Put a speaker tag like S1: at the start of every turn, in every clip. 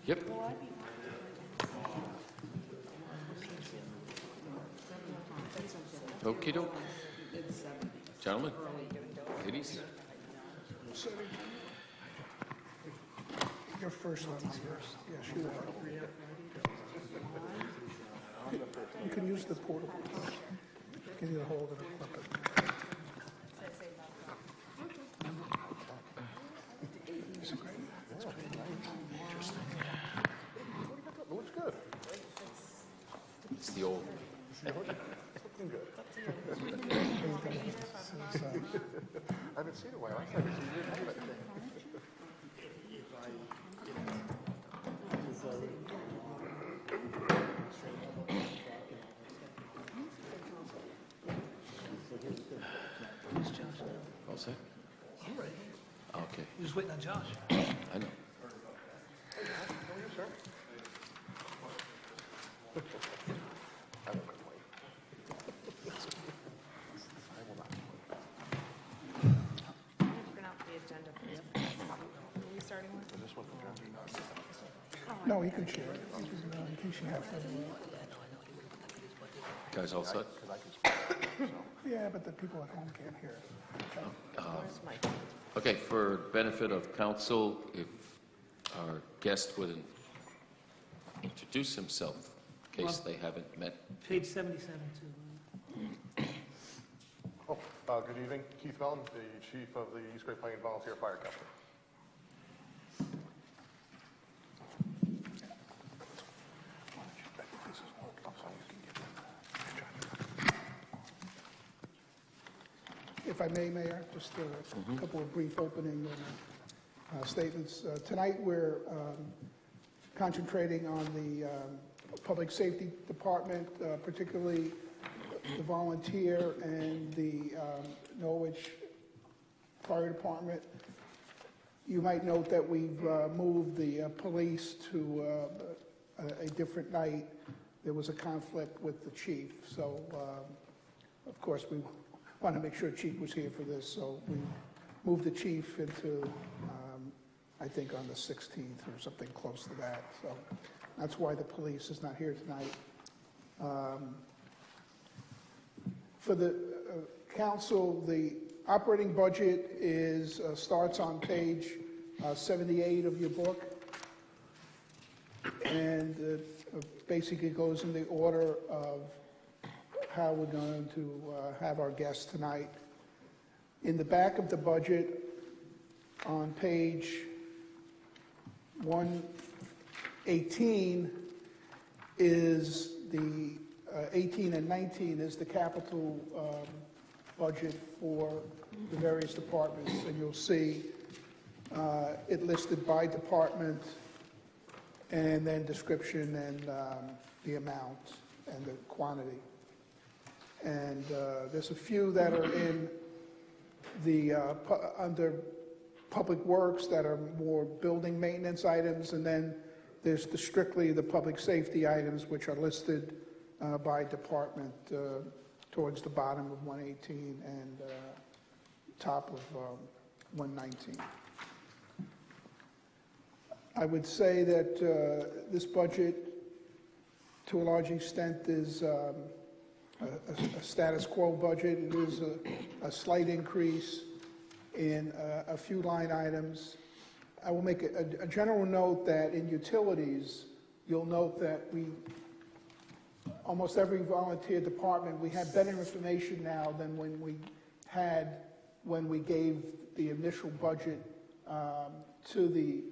S1: Yep. Okey doke. Gentlemen, ladies.
S2: You're first, ladies first. Yes, you are. You can use the portable. You can either hold it or flip it.
S3: Looks good.
S1: It's the old.
S3: Looking good. I haven't seen it in a while. I haven't seen you have it.
S1: All set?
S4: I'm ready.
S1: Okay,
S4: We're just waiting on Josh.
S1: I know.
S3: How are you, sir? I will complain. I will not complain.
S5: Print out the agenda, please. What are we starting with?
S3: Is this one from John?
S2: No, you can share it. You can, in case you have to.
S1: Guys all set?
S3: Because I can speak.
S2: Yeah, but the people at home can't hear it.
S5: Where's Mike?
S1: Okay, for benefit of council, if our guest would introduce himself, in case they haven't met.
S4: Page 77, too.
S3: Oh, good evening. Keith Mellon, the chief of the East Great Plains Volunteer Fire Company.
S2: If I may, Mayor, just a couple of brief opening statements. Tonight, we're concentrating on the Public Safety Department, particularly the volunteer and the Norwich Fire Department. You might note that we've moved the police to a different night. There was a conflict with the chief, so of course we want to make sure Chief was here for this, so we moved the chief into, I think, on the 16th or something close to that. So that's why the police is not here tonight. For the council, the operating budget is starts on page 78 of your book, and basically goes in the order of how we're going to have our guests tonight. In the back of the budget, on page 118 is the 18 and 19 is the capital budget for the various departments, and you'll see it listed by department, and then description and the amount and the quantity. And there's a few that are in the under Public Works that are more building maintenance items, and then there's strictly the public safety items which are listed by department towards the bottom of 118 and top of 119. I would say that this budget, to a large extent, is a status quo budget. It is a slight increase in a few line items. I will make a general note that in utilities, you'll note that almost every volunteer department, we have better information now than when we gave the initial budget to the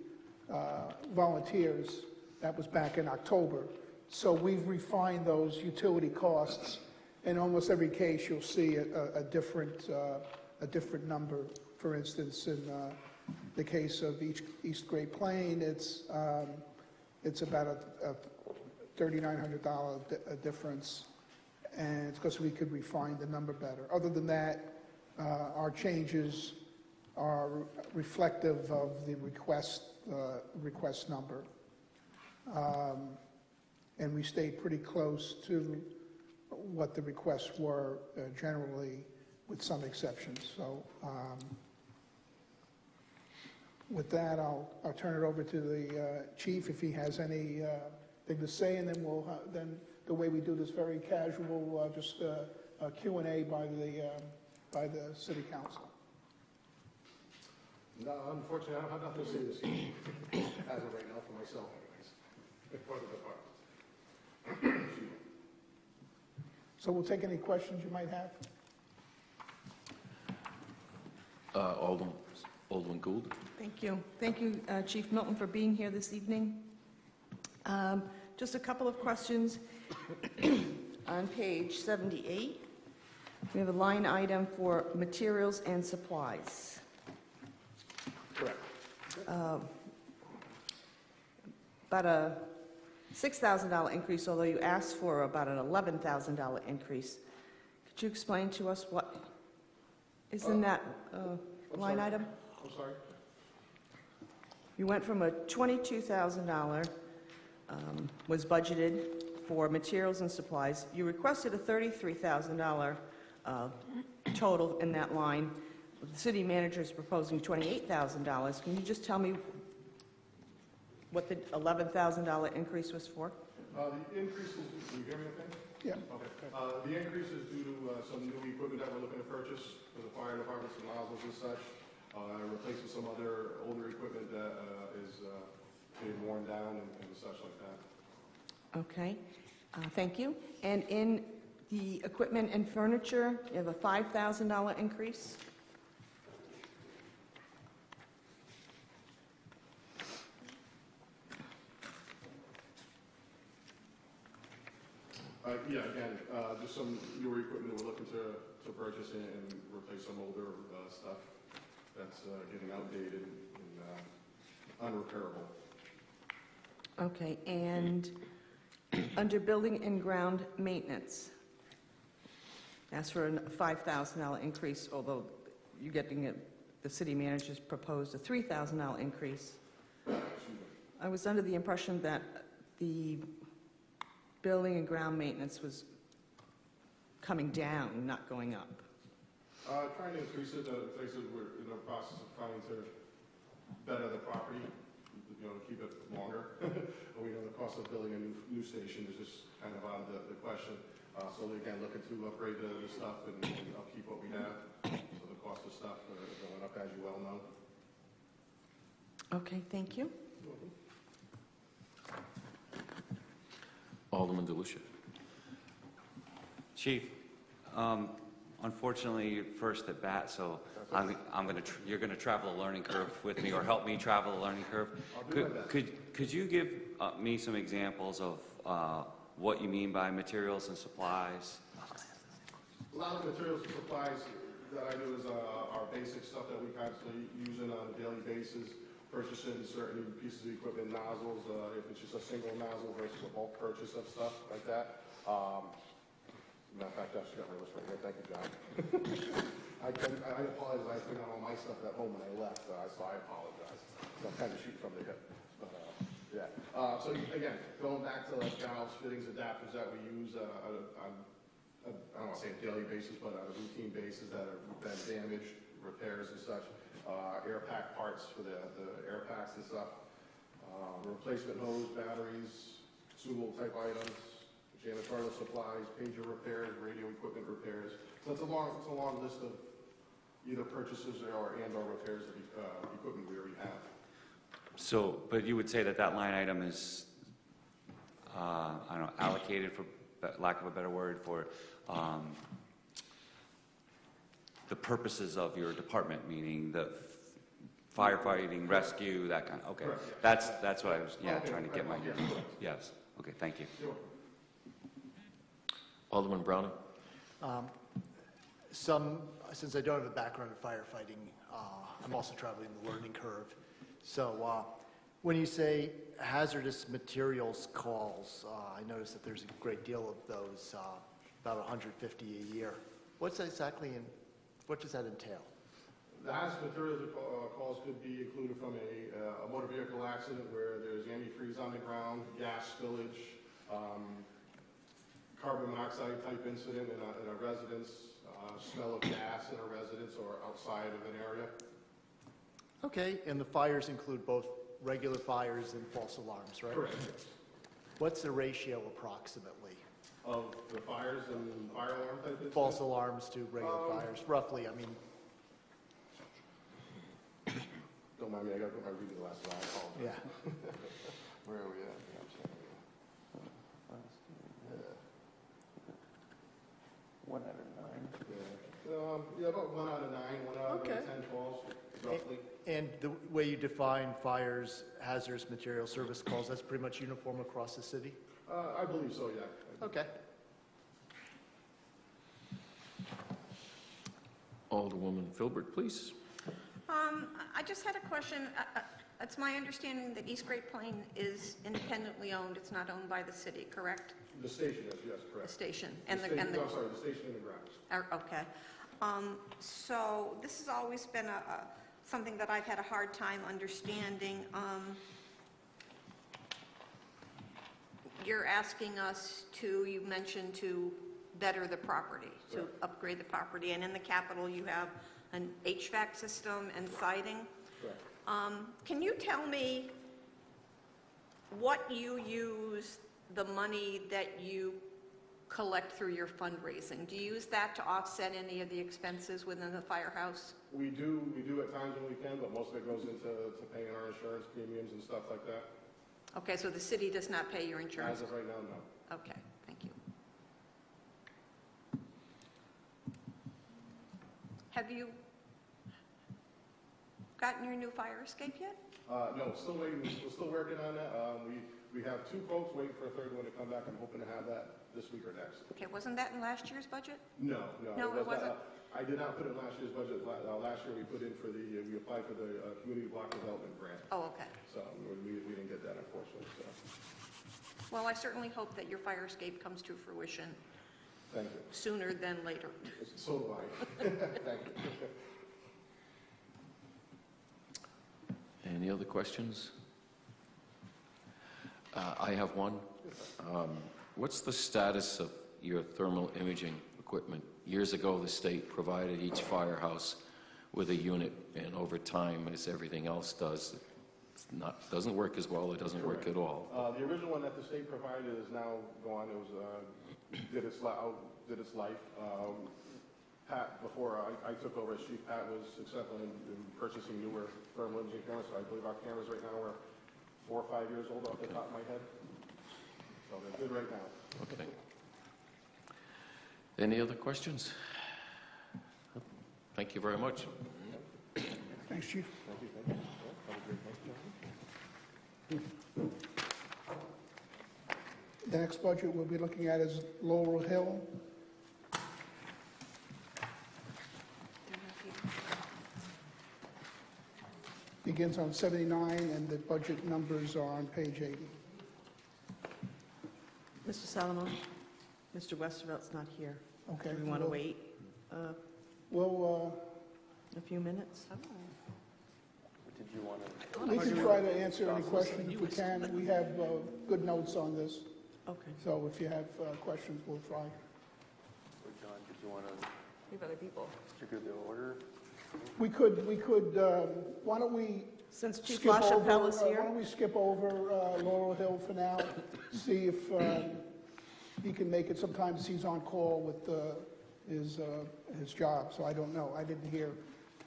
S2: volunteers. That was back in October. So we've refined those utility costs. In almost every case, you'll see a different number. For instance, in the case of East Great Plain, it's about a $3,900 difference, and it's because we could refine the number better. Other than that, our changes are reflective of the request number, and we stayed pretty close to what the requests were generally, with some exceptions. So With that, I'll turn it over to the chief if he has any thing to say, and then then the way we do this very casual, just a Q&A by the city council.
S3: No, unfortunately, I don't have nothing to say this evening, as of right now, for myself anyways, for the department.
S2: So we'll take any questions you might have.
S1: Alderman Gould?
S6: Thank you. Thank you, Chief Milton, for being here this evening. Just a couple of questions. On page 78, we have a line item for materials and supplies.
S3: Correct.
S6: About a $6,000 increase, although you asked for about an $11,000 increase. Could you explain to us what is in that line
S3: sorry.
S6: item?
S3: I'm sorry?
S6: You went from a $22,000 was budgeted for materials and supplies. You requested a $33,000 total in that line. The city manager is proposing $28,000. Can you just tell me what the $11,000 increase was for?
S3: The increase is, can you hear me okay?
S2: Yeah.
S3: Okay. The increase is due to some new equipment that we're looking to purchase for the fire department, some nozzles and such, replacing some other older equipment that is being worn down and such like that.
S6: Okay, thank you. And in the equipment and furniture, you have a $5,000 increase?
S3: Yeah, again, just some newer equipment that we're looking to purchase and replace some older stuff that's getting outdated and unrepairable.
S6: Okay, and under building and ground maintenance, asked for a $5,000 increase, although you're getting the city manager's proposed a $3,000 increase. I was under the impression that the building and ground maintenance was coming down, not going up.
S3: Trying to increase it, like I said, we're in the process of trying to better the property, to keep it longer. We know the cost of building a new station is just kind of out of the question. So again, looking to upgrade the stuff and upkeep what we have. So the cost of stuff is going up, as you well know.
S6: Okay, thank you.
S1: Alderman DeLucia?
S7: Chief, unfortunately, you're first at bat, so you're going to travel a learning curve with me, or help me travel a learning curve. Could you give me some examples of what you mean by materials and supplies?
S3: A lot of materials and supplies that I do is our basic stuff that we constantly using on a daily basis. Purchasing certain pieces of equipment, nozzles, if it's just a single nozzle versus a bulk purchase of stuff like that. Matter of fact, I actually got my list right here. Thank you, John. I apologize. I took out all my stuff at home when I left, so I apologize. So I'm kind of shooting from the hip. But, yeah. So again, going back to like valves, fittings, adapters that we use on, I don't want to say a daily basis, but on a routine basis that have been damaged, repairs and such. Air pack parts for the air packs and stuff. Replacement hose, batteries, consumable type items, janitorial supplies, pager repairs, radio equipment repairs. So it's a long list of either purchases or repairs of equipment we already have.
S7: So, but you would say that that line item is, I don't know, allocated, for lack of a better word, for the purposes of your department, meaning the firefighting, rescue, that kind of, okay.
S3: Correct,
S7: That's what I was, trying to get my,
S3: Yeah.
S7: yes. Okay, thank you.
S3: Sure.
S1: Alderman Browning?
S8: Since I don't have a background in firefighting, I'm also traveling the learning curve. So when you say hazardous materials calls, I notice that there's a great deal of those, about 150 a year. What's that exactly, and what does that entail?
S3: The hazardous materials calls could be included from a motor vehicle accident where there's antifreeze on the ground, gas spillage, carbon monoxide type incident in a residence, smell of gas in a residence or outside of an area.
S8: Okay, and the fires include both regular fires and false alarms, right?
S3: Correct, yes.
S8: What's the ratio approximately?
S3: Of the fires and fire alarm type incidents?
S8: False alarms to regular fires, roughly, I mean,
S3: Don't mind me, I gotta put my reading glasses on, I apologize.
S8: yeah.
S3: Where are we at? Yeah, I'm sorry.
S1: One out of nine.
S3: Yeah, about 1 out of 9, 1 out of
S8: Okay.
S3: 10 calls, roughly.
S8: And the way you define fires, hazardous material service calls, that's pretty much uniform across the city?
S3: I believe so, yeah.
S8: Okay.
S1: Alderwoman Filbert, please.
S9: I just had a question. It's my understanding that East Great Plain is independently owned. It's not owned by the city, correct?
S3: The station is, yes,
S9: The
S3: correct.
S9: station?
S3: I'm sorry, the station and the grounds.
S9: Okay. So this has always been something that I've had a hard time understanding. You're asking us to, you mentioned to better the property, to
S3: Correct.
S9: upgrade the property. And in the Capitol, you have an HVAC system and siding.
S3: Correct.
S9: Can you tell me what you use the money that you collect through your fundraising? Do you use that to offset any of the expenses within the firehouse?
S3: We do at times when we can, but most of it goes into paying our insurance premiums and stuff like that.
S9: Okay, so the city does not pay your insurance?
S3: As of right now, no.
S9: Okay, thank you. Have you gotten your new fire escape yet?
S3: No, still waiting, we're still working on that. We have 2 quotes waiting for a third one to come back. I'm hoping to have that this week or next.
S9: Okay, wasn't that in last year's budget?
S3: No.
S9: No, it wasn't?
S3: I did not put in last year's budget. Last year we put in for we applied for the community block development grant.
S9: Oh, okay.
S3: So we didn't get that unfortunately, so,
S9: Well, I certainly hope that your fire escape comes to fruition
S3: thank you.
S9: sooner than later.
S3: So do I. Thank you.
S1: Any other questions? I have one. What's the status of your thermal imaging equipment? Years ago, the state provided each firehouse with a unit, and over time, as everything else does, doesn't work as well, it doesn't work at all.
S3: The original one that the state provided is now gone. It was, did its life. Pat, before I took over as chief, Pat was successful in purchasing newer thermal imaging cameras. So I believe our cameras right now are 4 or 5 years old off the top of my head. So they're good right now.
S1: Okay. Any other questions? Thank you very much.
S2: Thanks, Chief.
S3: Thank you. Yeah, have a great night.
S2: The next budget we'll be looking at is Laurel Hill. Begins on 79, and the budget numbers are on page 80.
S6: Mr. Salomon, Mr. Westervelt's not here.
S2: Okay.
S6: Do we want to wait
S2: We'll,
S6: a few minutes?
S2: we can try to answer any questions if we can. We have good notes on this,
S6: Okay.
S2: so if you have questions, we'll try.
S10: John, did you want to
S9: We have other people.
S10: stick with the order?
S2: We could, why don't we
S6: Since Chief
S2: skip over,
S6: LaChapelle is
S2: why
S6: here,
S2: don't we skip over Laurel Hill for now? See if he can make it. Sometimes he's on call with his job, so I don't know. I didn't hear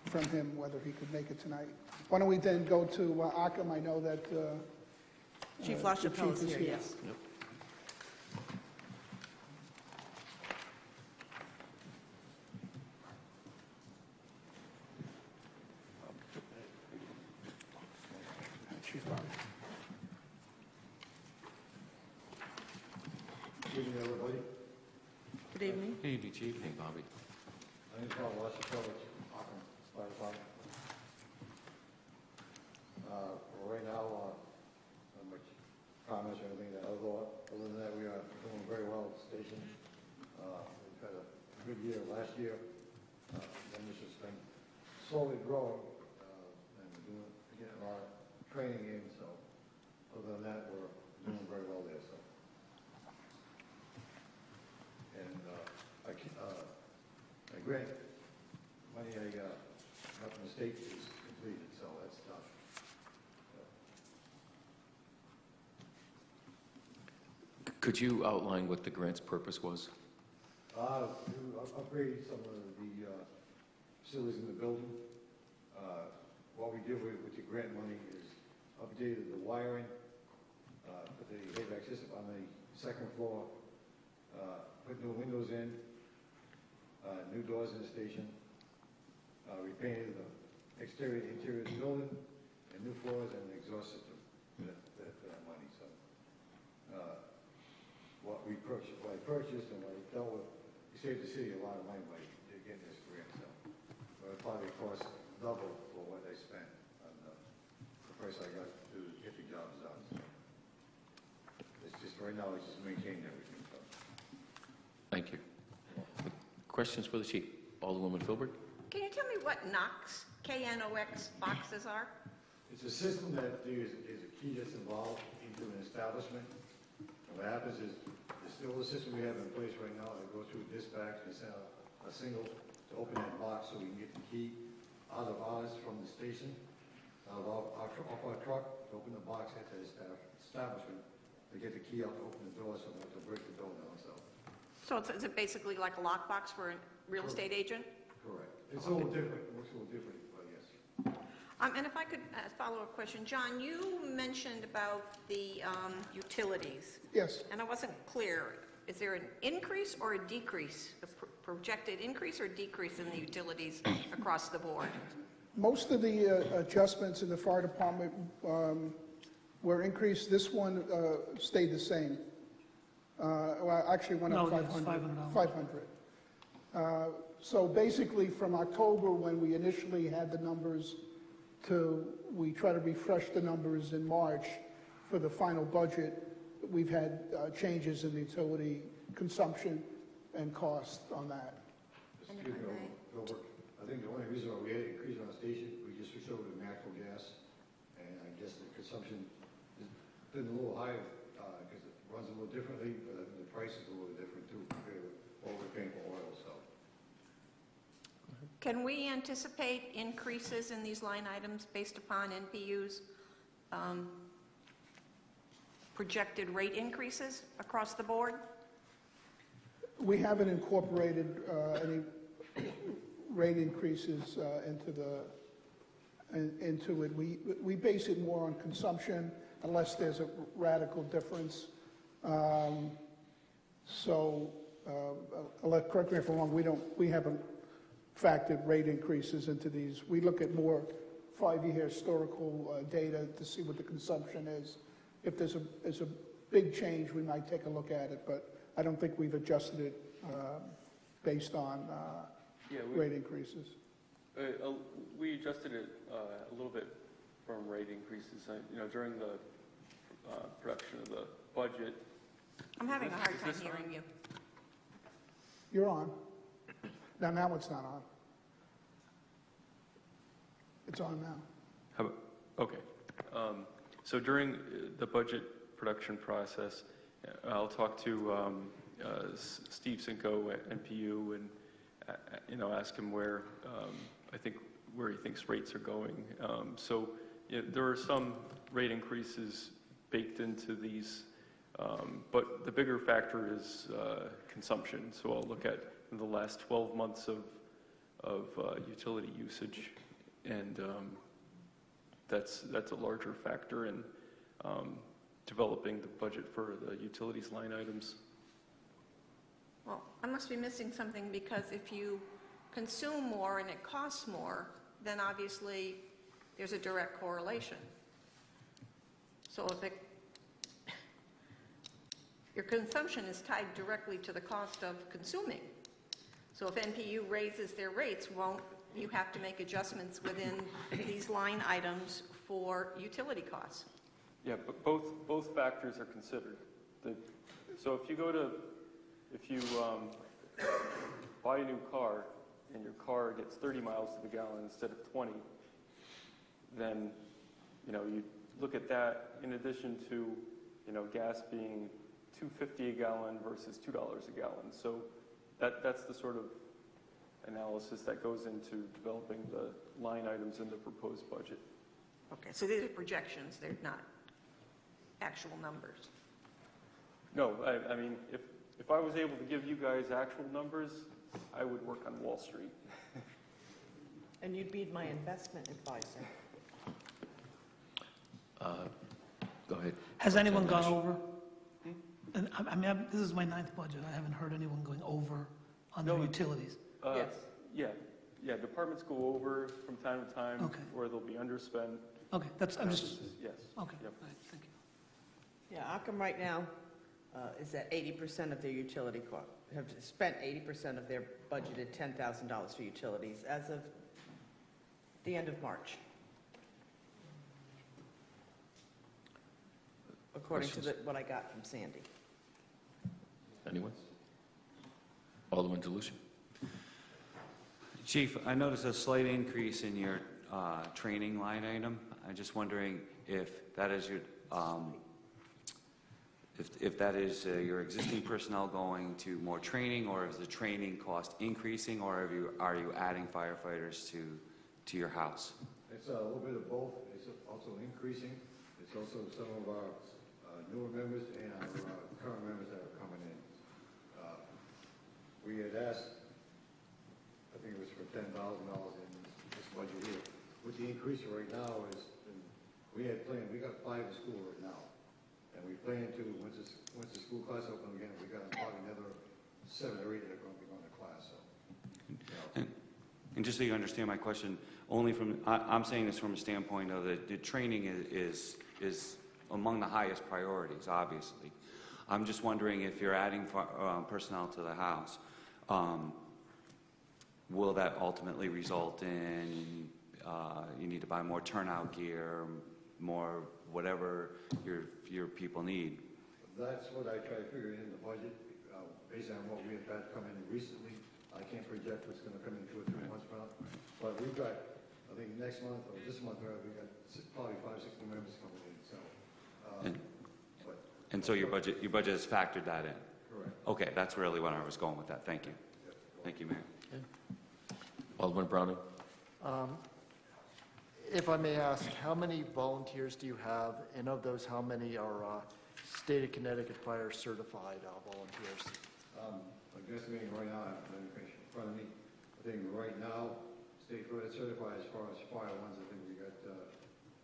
S2: from him whether he could make it tonight. Why don't we then go to Ockham? I know that
S6: Chief
S2: the
S6: LaChapelle is
S2: chief
S6: here, yes.
S1: Yep.
S2: Chief Bobby.
S11: Good evening, everybody.
S6: Good evening.
S1: Good evening, Chief. Hey, Bobby.
S11: My name is Paul Washington, Ockham Fire Department. Right now, not much comments or anything that other than that, we are doing very well at the station. We've had a good year last year, and this has been slowly growing, and we're getting a lot of training in, so other than that, we're doing very well there, so. And I grant money I got from the state is completed, so that's
S1: Could you outline what the grant's purpose was?
S11: To upgrade some of the facilities in the building. What we did with the grant money is updated the wiring, put the HVAC system on the second floor, put new windows in, new doors in the station, repainted the exterior and interior of the building, and new floors and an exhaust system for that money. So what I purchased and what I dealt with, we saved the city a lot of money by getting this grant. So it probably cost double for what I spent on the price I got to get the jobs done. So it's just right now, it's just maintaining everything. So.
S1: Thank you. Questions for the chief? Alderwoman Filbert?
S9: Can you tell me what KNOX, K-N-O-X boxes are?
S11: It's a system that is a key that's involved into an establishment. And what happens is, there's still a system we have in place right now that goes through dispatch and send a signal to open that box so we can get the key out of ours from the station, out of off our truck, to open the box at the establishment, to get the key out to open the door so we have to break the door down.
S9: So is it basically like a lockbox for a real estate agent?
S11: Correct. It's a little different, it works a little different, but yes.
S9: And if I could follow a question, John, you mentioned about the utilities,
S2: Yes.
S9: and I wasn't clear. Is there an increase or a decrease, a projected increase or decrease in the utilities across the board?
S2: Most of the adjustments in the fire department were increased. This one stayed the same. Well, actually went up
S4: No, it's
S2: $500.
S4: $500.
S2: $500. So basically, from October, when we initially had the numbers, we try to refresh the numbers in March for the final budget, we've had changes in the utility consumption and cost on that.
S11: Excuse me, Gilbert. I think the only reason why we had an increase on the station, we just switched over to natural gas, and I guess the consumption has been a little higher because it runs a little differently, but I think the price is a little different too compared with what we're paying for oil. So,
S9: Can we anticipate increases in these line items based upon NPU's projected rate increases across the board?
S2: We haven't incorporated any rate increases into it. We base it more on consumption unless there's a radical difference. Correct me if I'm wrong, we haven't factored rate increases into these. We look at more 5-year historical data to see what the consumption is. If there's a big change, we might take a look at it, but I don't think we've adjusted it based on rate increases.
S10: We adjusted it a little bit from rate increases. During the production of the budget.
S9: I'm having a hard time hearing you.
S2: You're on. Now it's not on. It's on now.
S10: Okay. So during the budget production process, I'll talk to Steve Cinco at NPU and ask him where he thinks rates are going. There are some rate increases baked into these, but the bigger factor is consumption. So I'll look at the last 12 months of utility usage, and that's a larger factor in developing the budget for the utilities line items.
S9: Well, I must be missing something, because if you consume more and it costs more, then obviously there's a direct correlation. So if your consumption is tied directly to the cost of consuming. So if NPU raises their rates, won't you have to make adjustments within these line items for utility costs?
S10: Yeah, but both factors are considered. So if you buy a new car and your car gets 30 miles to the gallon instead of 20, then you look at that in addition to gas being $2.50 a gallon versus $2 a gallon. So that's the sort of analysis that goes into developing the line items in the proposed budget.
S9: Okay, so these are projections, they're not actual numbers.
S10: No, I mean, if I was able to give you guys actual numbers, I would work on Wall Street.
S6: And you'd be my investment advisor.
S1: Go ahead.
S4: Has anyone gone over? And I mean, this is my 9th budget. I haven't heard anyone going over on their
S10: No.
S4: utilities.
S6: Yes.
S10: Yeah, departments go over from time to time,
S4: Okay.
S10: or they'll be underspent.
S4: Okay, I'm just,
S10: Yes.
S4: okay,
S10: Yep.
S4: all right, thank you.
S6: Yeah, Occam right now is at 80% of their utility cost, have spent 80% of their budgeted $10,000 for utilities as of the end of March. According to what I got from Sandy.
S1: Anyone? Alderman DeLucia?
S7: Chief, I noticed a slight increase in your training line item. I'm just wondering if that is your, if that is your existing personnel going to more training, or is the training cost increasing, or are you adding firefighters to your house?
S11: It's a little bit of both. It's also increasing. It's also some of our newer members and our current members that are coming in. We had asked, I think it was for $10,000 in this budget here. With the increase right now is, we had planned, we got 5 in school right now. And we plan to, once the school class open again, we got probably another 7 or 8 that are going to be going to class, so.
S7: And just so you understand my question, only from, I'm saying this from a standpoint of the training is among the highest priorities, obviously. I'm just wondering if you're adding personnel to the house, will that ultimately result in you need to buy more turnout gear, more whatever your people need?
S11: That's what I try to figure in the budget, based on what we have had come in recently. I can't project what's going to come in 2 or 3 months from now, but we've got, I think next month or this month, we've got probably 5 or 6 new members coming in, so.
S7: And so your budget has factored that in?
S11: Correct.
S7: Okay, that's really what I was going with that. Thank you. Thank you, Mayor.
S1: Alderman Browning?
S8: If I may ask, how many volunteers do you have, and of those, how many are State of Connecticut Fire certified volunteers?
S11: I'm guesstimating right now, I have the information in front of me. I think right now, state certified as far as fire ones, I think we got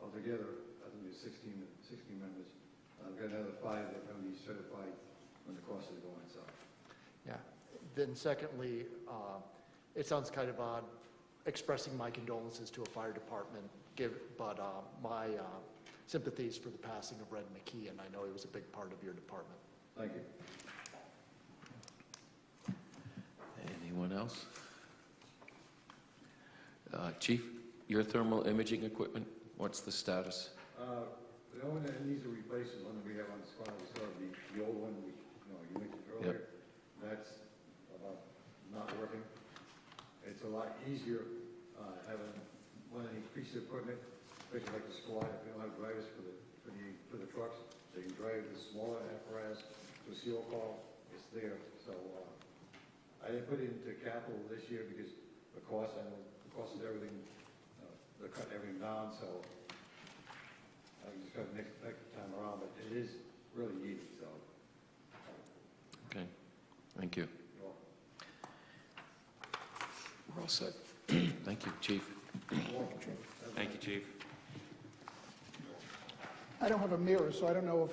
S11: altogether, I think there's 16 members. I've got another 5 that are going to be certified when the course is going, so.
S8: Yeah. Then secondly, it sounds kind of odd expressing my condolences to a fire department, but my sympathies for the passing of Red McKee, and I know he was a big part of your department.
S11: Thank you.
S1: Anyone else? Chief, your thermal imaging equipment, what's the status?
S11: The only one that needs to replace is one that we have on the squad. We still have the old one, which you mentioned earlier. That's about not working. It's a lot easier having one of these pieces of equipment, especially like the squad, if you don't have drivers for the trucks, so you can drive the smaller apparatus to a seal call. It's there. So I didn't put it into capital this year because the cost of everything, they're cutting everything down. So I just got next time around, but it is really needed. So.
S1: Okay, thank you.
S11: You're welcome.
S1: We're all set. Thank you, Chief.
S7: Thank you, Chief.
S2: I don't have a mirror, so I don't know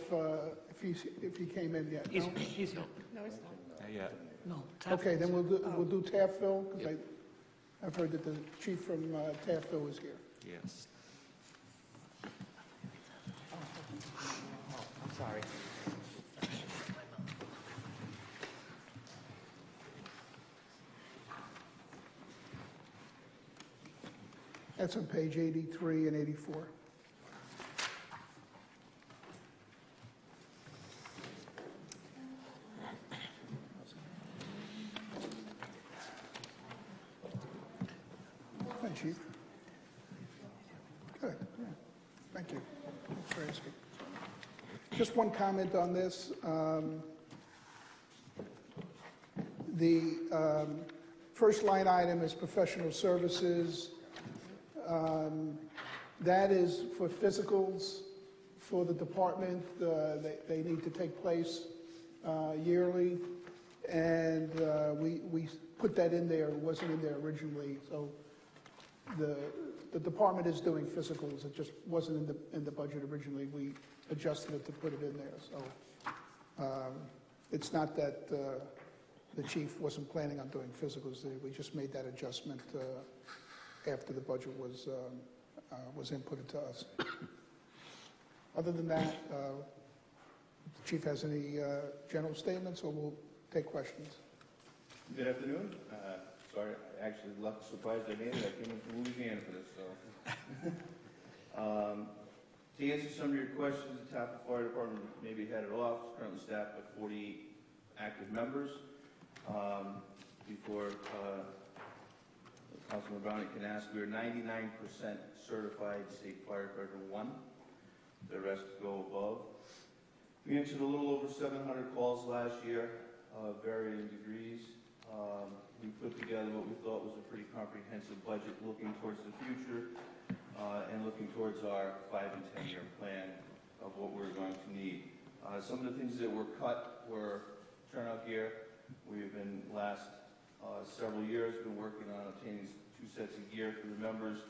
S2: if he came in yet.
S4: He's
S2: No?
S4: here.
S6: No, it's not.
S7: Yeah.
S4: No.
S2: Okay, then we'll do Taft-Ville, because I've heard that the chief from Taft-Ville is here.
S7: Yes.
S6: I'm sorry.
S2: That's on page 83 and 84. Hi, Chief. Good, yeah. Thank you. Thanks for asking. Just one comment on this. The first line item is professional services. That is for physicals for the department. They need to take place yearly, and we put that in there. It wasn't in there originally, so the department is doing physicals. It just wasn't in the budget originally. We adjusted it to put it in there, so it's not that the chief wasn't planning on doing physicals. We just made that adjustment after the budget was inputted to us. Other than that, the chief has any general statements, or we'll take questions?
S12: Good afternoon. Sorry, I actually left surprised I made it. I came in from Louisiana for this, so. To answer some of your questions, the Tampa Fire Department maybe headed off. It's currently staffed at 48 active members. Before Councilman Browning can ask, we are 99% certified state firefighter 1. The rest go above. We answered a little over 700 calls last year, varying degrees. We put together what we thought was a pretty comprehensive budget looking towards the future and looking towards our 5- and 10-year plan of what we're going to need. Some of the things that were cut were turnout gear. We've been last several years been working on obtaining 2 sets of gear for the members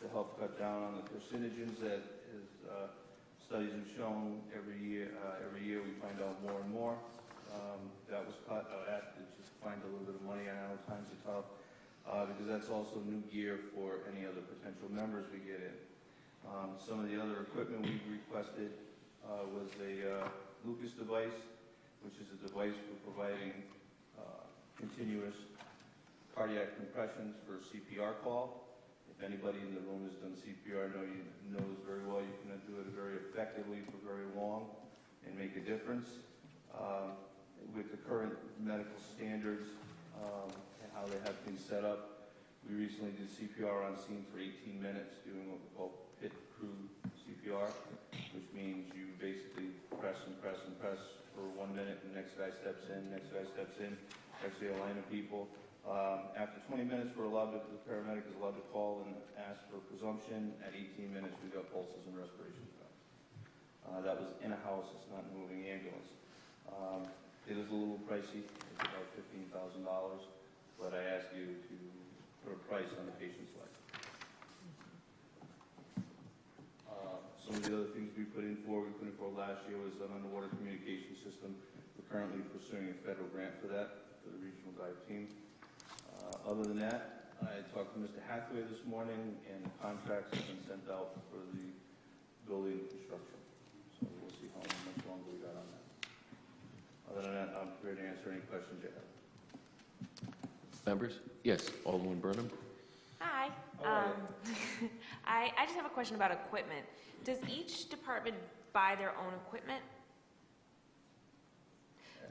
S12: to help cut down on the carcinogens that studies have shown every year we find out more and more. That was cut. I asked to just find a little bit of money. I know times are tough because that's also new gear for any other potential members we get in. Some of the other equipment we requested was a Lucas device, which is a device for providing continuous cardiac compressions for CPR call. If anybody in the room has done CPR, you know this very well. You can do it very effectively for very long and make a difference. With the current medical standards and how they have things set up, we recently did CPR on scene for 18 minutes, doing what we call pit crew CPR, which means you basically press and press and press for 1 minute, and the next guy steps in, actually a line of people. After 20 minutes, the paramedic is allowed to call and ask for presumption. At 18 minutes, we got pulses and respiration drops. That was in a house, it's not a moving ambulance. It is a little pricey, it's about $15,000, but I ask you to put a price on the patient's life. Some of the other things we put in for last year was an underwater communication system. We're currently pursuing a federal grant for that, for the regional dive team. Other than that, I talked to Mr. Hathaway this morning, and the contracts have been sent out for the building construction. So we'll see how much longer we got on that. Other than that, I'm prepared to answer any questions you have.
S1: Members? Yes, Alderman Burnham?
S5: Hi. I just have a question about equipment. Does each department buy their own equipment?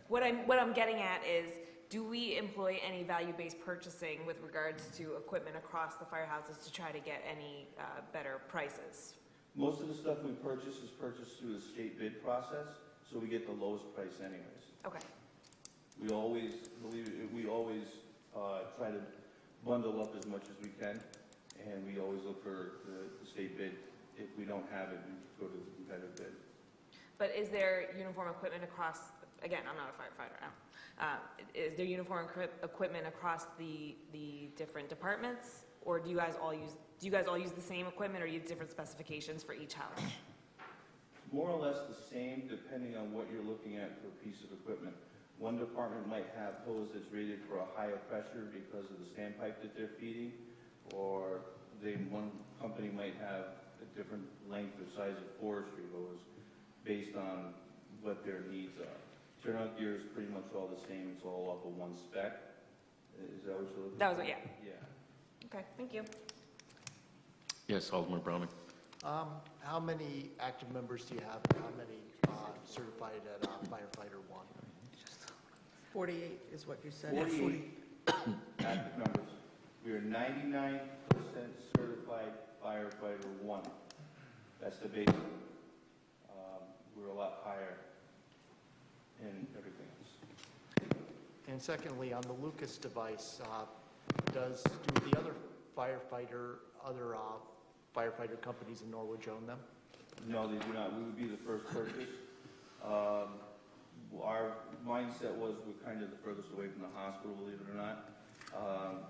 S5: What I'm getting at is, do we employ any value-based purchasing with regards to equipment across the firehouses to try to get any better prices?
S12: Most of the stuff we purchase is purchased through the state bid process, so we get the lowest price anyways.
S5: Okay.
S12: We always try to bundle up as much as we can, and we always look for the state bid. If we don't have it, we go to the competitive bid.
S5: But is there uniform equipment across, again, I'm not a firefighter now, is there uniform equipment across the different departments? Or do you guys all use the same equipment, or use different specifications for each house?
S12: More or less the same, depending on what you're looking at for a piece of equipment. One department might have hose that's rated for a higher pressure because of the standpipe that they're feeding, or one company might have a different length or size of forestry hose based on what their needs are. Turnout gear is pretty much all the same. It's all off of one spec. Is that what you're looking for?
S5: That was it, yeah.
S12: Yeah.
S5: Okay, thank you.
S1: Yes, Alderman Browning?
S8: How many active members do you have? How many certified at firefighter 1?
S6: 48 is what you said.
S12: 48 active members. We are 99% certified firefighter 1. That's the basic. We're a lot higher in everything else.
S8: And secondly, on the Lucas device, do the other firefighter companies in Norwich own them?
S12: No, they do not. We would be the first purchase. our mindset was we're kind of the furthest away from the hospital, believe it or not.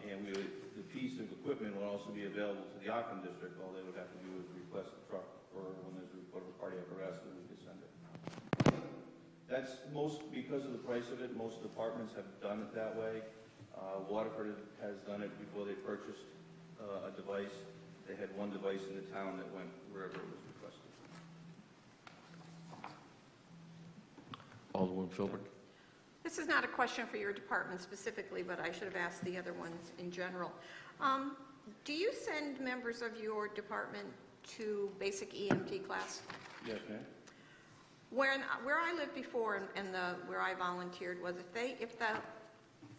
S12: And the piece of equipment would also be available to the Auckland district. All they would have to do is request a truck for when there's a report of a cardiac arrest, and we could send it. That's because of the price of it, most departments have done it that way. Waterford has done it before they purchased a device. They had one device in the town that went wherever it was requested.
S1: Alderman Filbert?
S9: This is not a question for your department specifically, but I should have asked the other ones in general. Do you send members of your department to basic EMT class?
S12: Yes, ma'am.
S9: Where I lived before and where I volunteered was if the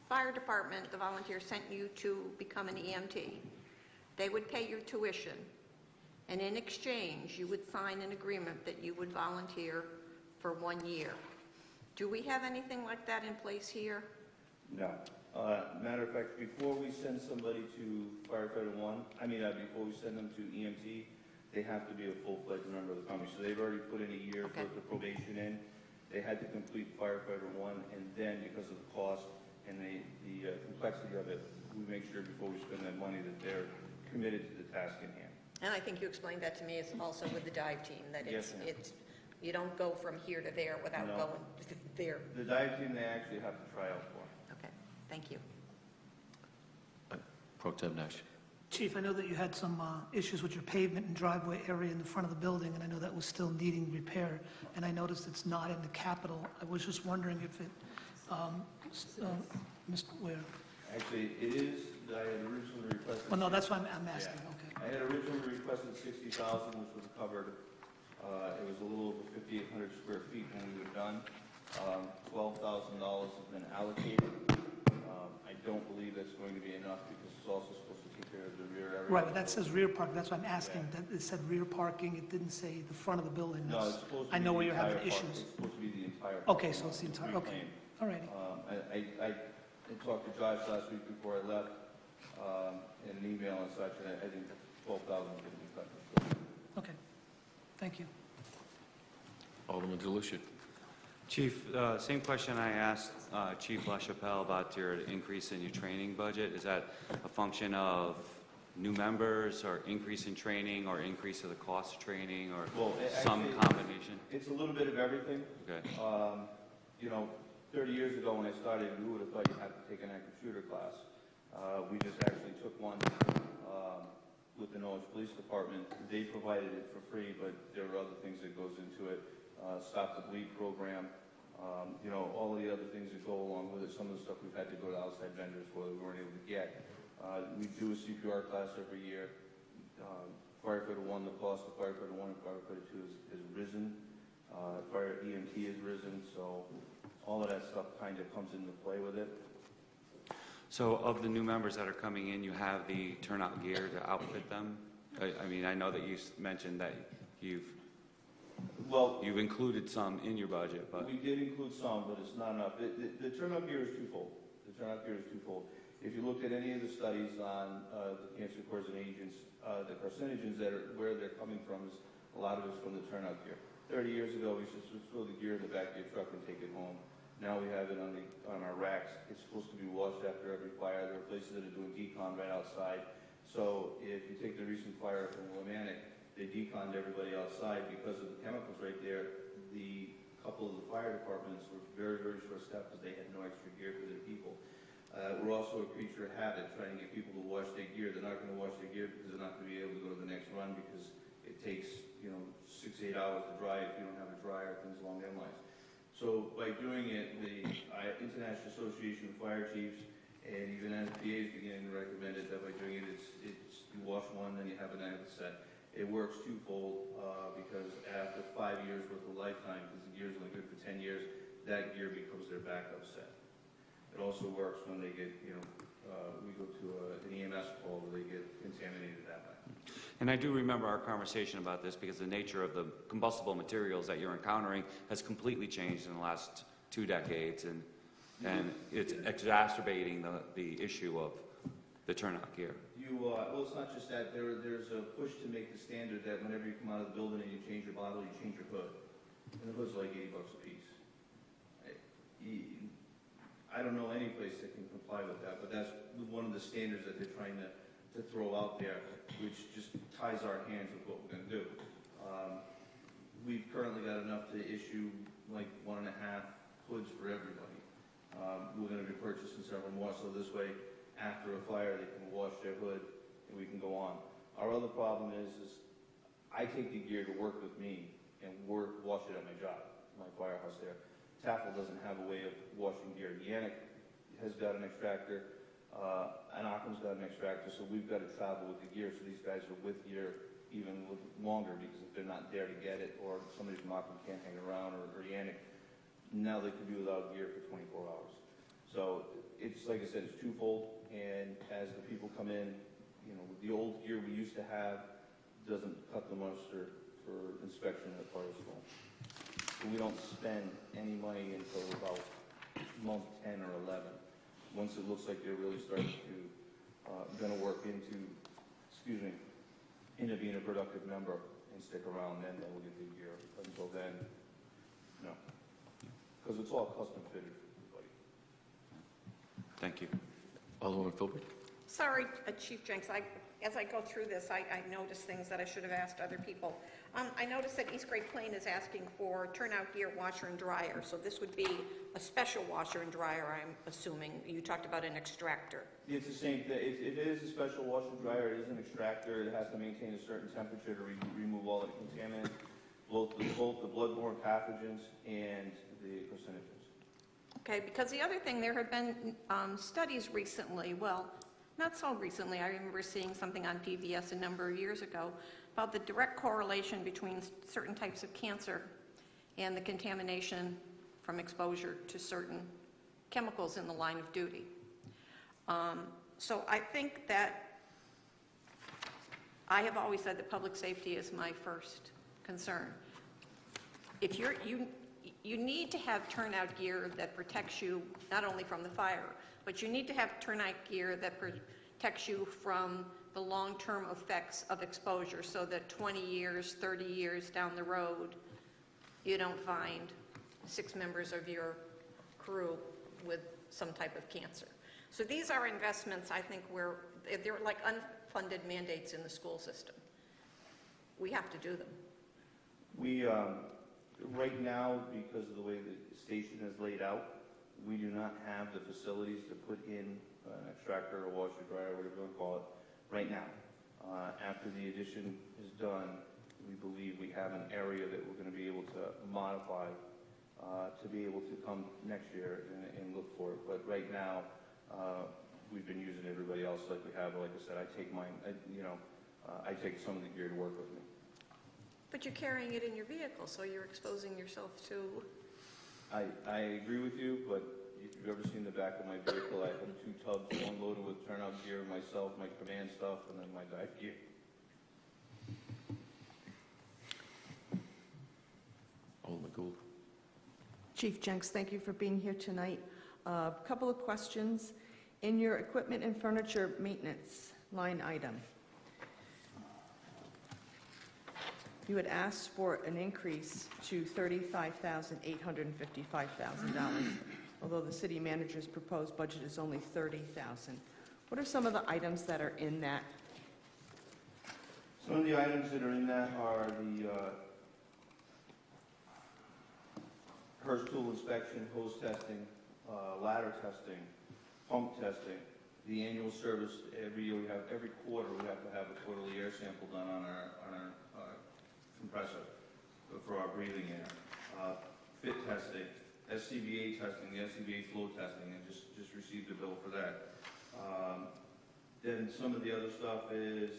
S9: fire department, the volunteer sent you to become an EMT, they would pay your tuition, and in exchange, you would sign an agreement that you would volunteer for 1 year. Do we have anything like that in place here?
S12: No. Matter of fact, before we send somebody to firefighter one, before we send them to EMT, they have to be a full-fledged member of the company. So they've already put in a year's worth of probation in. They had to complete firefighter one, and then because of the cost and the complexity of it, we make sure before we spend that money that they're committed to the task in hand.
S9: And I think you explained that to me as also with the dive team, that
S12: Yes, ma'am.
S9: you don't go from here to there without
S12: No.
S9: going there.
S12: The dive team, they actually have to try out for.
S9: Okay, thank you.
S1: Pro Tem Nash.
S4: Chief, I know that you had some issues with your pavement and driveway area in the front of the building, and I know that was still needing repair, and I noticed it's not in the capital. I was just wondering if it, Mr. Ware?
S12: Actually, it is, I had originally requested.
S4: Well, no, that's why I'm asking,
S12: Yeah.
S4: okay.
S12: I had originally requested 60,000, which was covered. It was a little over 5,800 square feet when we were done. $12,000 has been allocated. I don't believe that's going to be enough because it's also supposed to take care of the rear area.
S4: Right, but that says rear parking, that's why I'm asking. That it said rear parking, it didn't say the front of the building.
S12: No,
S4: That's-
S12: it's supposed to be
S4: I know
S12: the
S4: where you're having
S12: entire park.
S4: issues.
S12: It's supposed to be the entire.
S4: Okay,
S12: parking
S4: so
S12: lot.
S4: it's the entire, okay,
S12: Reclaimed.
S4: all righty.
S12: I talked to Josh last week before I left, in an email and such, and I think 12,000 is going to be cut.
S4: Okay, thank you.
S1: Alderman DeLucia.
S7: Chief, same question I asked Chief LaChapelle about your increase in your training budget. Is that a function of new members, or increase in training, or increase of the cost of training, or some
S12: actually,
S7: combination?
S12: It's a little bit of everything.
S7: Okay.
S12: 30 years ago when I started, we would have thought you'd have to take an active shooter class. We just actually took one with the Norwich Police Department. They provided it for free, but there are other things that goes into it. Stop the Bleed program, all of the other things that go along with it. Some of the stuff we've had to go to outside vendors for that we weren't able to get. We do a CPR class every year. Firefighter 1, the cost of Firefighter 1 and Firefighter 2 has risen. Fire EMT has risen, so all of that stuff kind of comes into play with it.
S7: So of the new members that are coming in, you have the turnout gear to outfit them? I know that you mentioned that you've included some in your budget, but...
S12: We did include some, but it's not enough. The turnout gear is twofold. If you looked at any of the studies on the cancer causing agents, the carcinogens where they're coming from, is a lot of it's from the turnout gear. 30 years ago, we used to throw the gear in the back of your truck and take it home. Now we have it on our racks. It's supposed to be washed after every fire. There are places that are doing decon right outside. So if you take the recent fire from Willimantic, they deconned everybody outside because of the chemicals right there. The couple of the fire departments were very, very short-staffed because they had no extra gear for their people. We're also a creature of habit, trying to get people to wash their gear. They're not going to wash their gear because they're not going to be able to go to the next run because it takes 6 to 8 hours to dry if you don't have a dryer, things along them lines. So by doing it, the International Association of Fire Chiefs and even NFPA is beginning to recommend it, that by doing it, it's you wash one, then you have an active set. It works twofold because after 5 years worth of lifetime, because the gear's only good for 10 years, that gear becomes their backup set. It also works when they get, we go to an EMS call where they get contaminated that way.
S7: And I do remember our conversation about this because the nature of the combustible materials that you're encountering has completely changed in the last 2 decades, and it's exacerbating the issue of the turnout gear.
S12: Well, it's not just that. There's a push to make the standard that whenever you come out of the building and you change your bottle, you change your hood. And the hood's like $80 a piece. I don't know any place that can comply with that, but that's one of the standards that they're trying to throw out there, which just ties our hands with what we're gonna do. We've currently got enough to issue like 1.5 hoods for everybody. We're gonna be purchasing several more, so this way, after a fire, they can wash their hood and we can go on. Our other problem is I take the gear to work with me and wash it at my job, my firehouse there. Taffel doesn't have a way of washing gear. Yannick has got an extractor, and Occam's got an extractor, so we've got to travel with the gear, so these guys are with gear even longer, because if they're not there to get it, or somebody from Occam can't hang around, or Yannick, now they can be without gear for 24 hours. So it's, like I said, it's twofold, and as the people come in, you know, the old gear we used to have doesn't cut the mustard for inspection at fire school. So we don't spend any money until about month 10 or 11. Once it looks like they're really starting to, gonna work into being a productive member and stick around, then we'll get the gear. Until then, no. Because it's all custom fitted for everybody.
S7: Thank you.
S1: Alderwoman Philbrick?
S9: Sorry, Chief Jenks, as I go through this, I noticed things that I should have asked other people. I noticed that East Great Plain is asking for turnout gear, washer and dryer, so this would be a special washer and dryer, I'm assuming. You talked about an extractor.
S12: It's the same thing. It is a special washer and dryer. It is an extractor. It has to maintain a certain temperature to remove all the contaminants, both the bloodborne pathogens and the carcinogens.
S9: Okay, because the other thing, there have been studies recently, well, not so recently, I remember seeing something on PBS a number of years ago about the direct correlation between certain types of cancer and the contamination from exposure to certain chemicals in the line of duty. So I think that I have always said that public safety is my first concern. If you need to have turnout gear that protects you not only from the fire, but you need to have turnout gear that protects you from the long-term effects of exposure, so that 20 years, 30 years down the road, you don't find 6 members of your crew with some type of cancer. So these are investments, I think, where they're like unfunded mandates in the school system. We have to do them.
S12: We, right now, because of the way the station is laid out, we do not have the facilities to put in an extractor or washer, dryer, whatever you want to call it, right now. After the addition is done, we believe we have an area that we're going to be able to modify to be able to come next year and look for it. But right now, we've been using everybody else like we have. Like I said, I take mine, I take some of the gear to work with me.
S9: But you're carrying it in your vehicle, so you're exposing yourself to...
S12: I agree with you, but if you've ever seen the back of my vehicle, I have 2 tubs, one loaded with turnout gear, myself, my command stuff, and then my dive gear.
S1: Alderman Gould?
S6: Chief Jenks, thank you for being here tonight. A couple of questions. In your equipment and furniture maintenance line item, you had asked for an increase to $35,855,000, although the city manager's proposed budget is only $30,000. What are some of the items that are in that?
S12: Some of the items that are in that are the HERS tool inspection, hose testing, ladder testing, pump testing, the annual service. Every year every quarter we have to have a quarterly air sample done on our compressor for our breathing air. Fit testing, SCBA testing, the SCBA flow testing, and just received a bill for that. Then some of the other stuff is,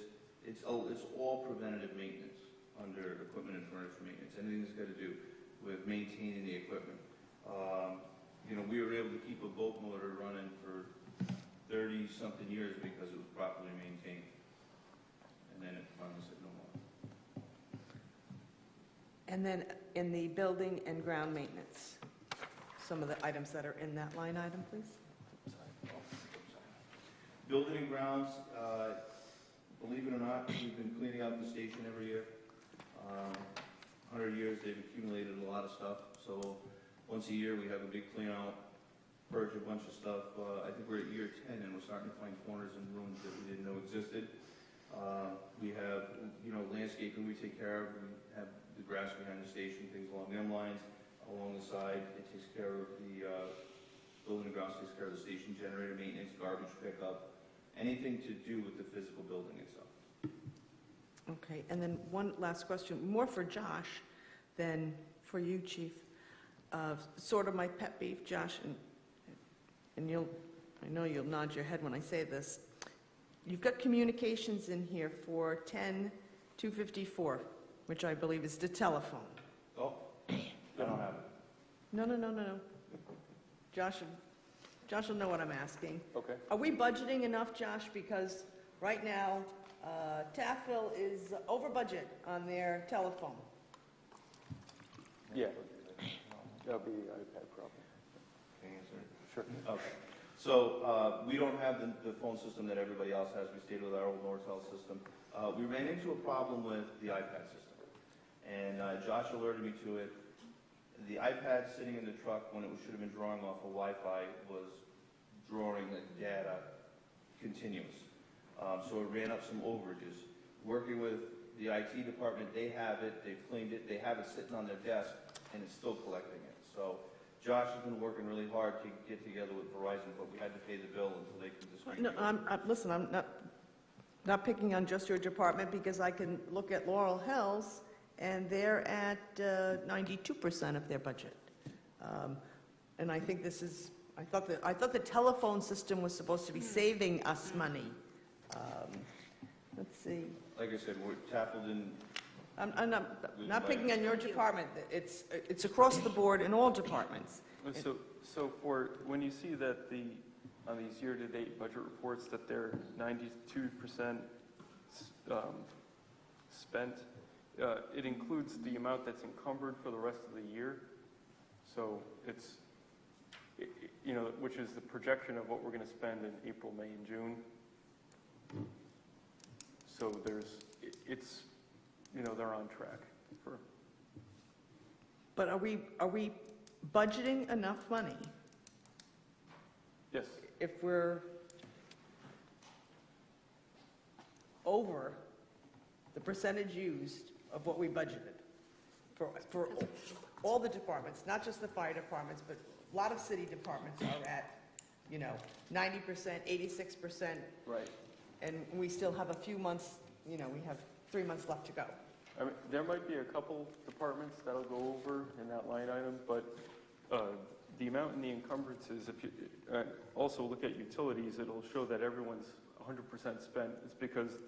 S12: it's all preventative maintenance under equipment and furniture maintenance. Anything that's got to do with maintaining the equipment. We were able to keep a boat motor running for 30-something years because it was properly maintained. And then it finally said no more.
S6: And then in the building and ground maintenance, some of the items that are in that line item, please?
S12: Building and grounds, believe it or not, we've been cleaning out the station every year. 100 years, they've accumulated a lot of stuff. So Once a year, we have a big clean out, purge a bunch of stuff. I think we're at year 10 and we're starting to find corners and rooms that we didn't know existed. We have, landscaping we take care of. We have the grass behind the station, things along them lines. Along the side, it takes care of the, building and grounds takes care of the station generator maintenance, garbage pickup, anything to do with the physical building itself.
S6: Okay, and then one last question, more for Josh than for you, Chief. Sort of my pet peeve, Josh, and I know you'll nod your head when I say this. You've got communications in here for 10-254, which I believe is the telephone.
S12: Oh, I don't have it.
S6: No. Josh will know what I'm asking.
S10: Okay.
S6: Are we budgeting enough, Josh? Because right now, Taffville is over budget on their telephone.
S10: Yeah. That'll be iPad problem.
S12: Can I answer it?
S10: Sure.
S12: Okay. So, we don't have the phone system that everybody else has. We stayed with our old Nortel system. We ran into a problem with the iPad system. And Josh alerted me to it. The iPad sitting in the truck when it should have been drawing off of Wi-Fi was drawing the data continuous. So it ran up some overages. Working with the IT department, they have it, they've cleaned it, they have it sitting on their desk, and it's still collecting it. So Josh has been working really hard to get together with Verizon, but we had to pay the bill until they can distribute it.
S6: Listen, I'm not picking on just your department, because I can look at Laurel Hills, and they're at 92% of their budget. And I think this is, I thought the telephone system was supposed to be saving us money. Let's see.
S12: Like I said, Taffel didn't.
S6: I'm not picking on your department. It's across the board in all departments.
S10: So for, when you see that on these year-to-date budget reports that they're 92% spent, it includes the amount that's encumbered for the rest of the year. So it's, which is the projection of what we're going to spend in April, May, and June. So it's, they're on track for.
S6: But are we budgeting enough money?
S10: Yes.
S6: If we're over the percentage used of what we budgeted for all the departments, not just the fire departments, but a lot of city departments are at, 90%, 86%.
S10: Right.
S6: And we still have a few months, we have 3 months left to go.
S10: I mean, there might be a couple departments that'll go over in that line item, but the amount in the encumbrances, if you also look at utilities, it'll show that everyone's 100% spent. It's because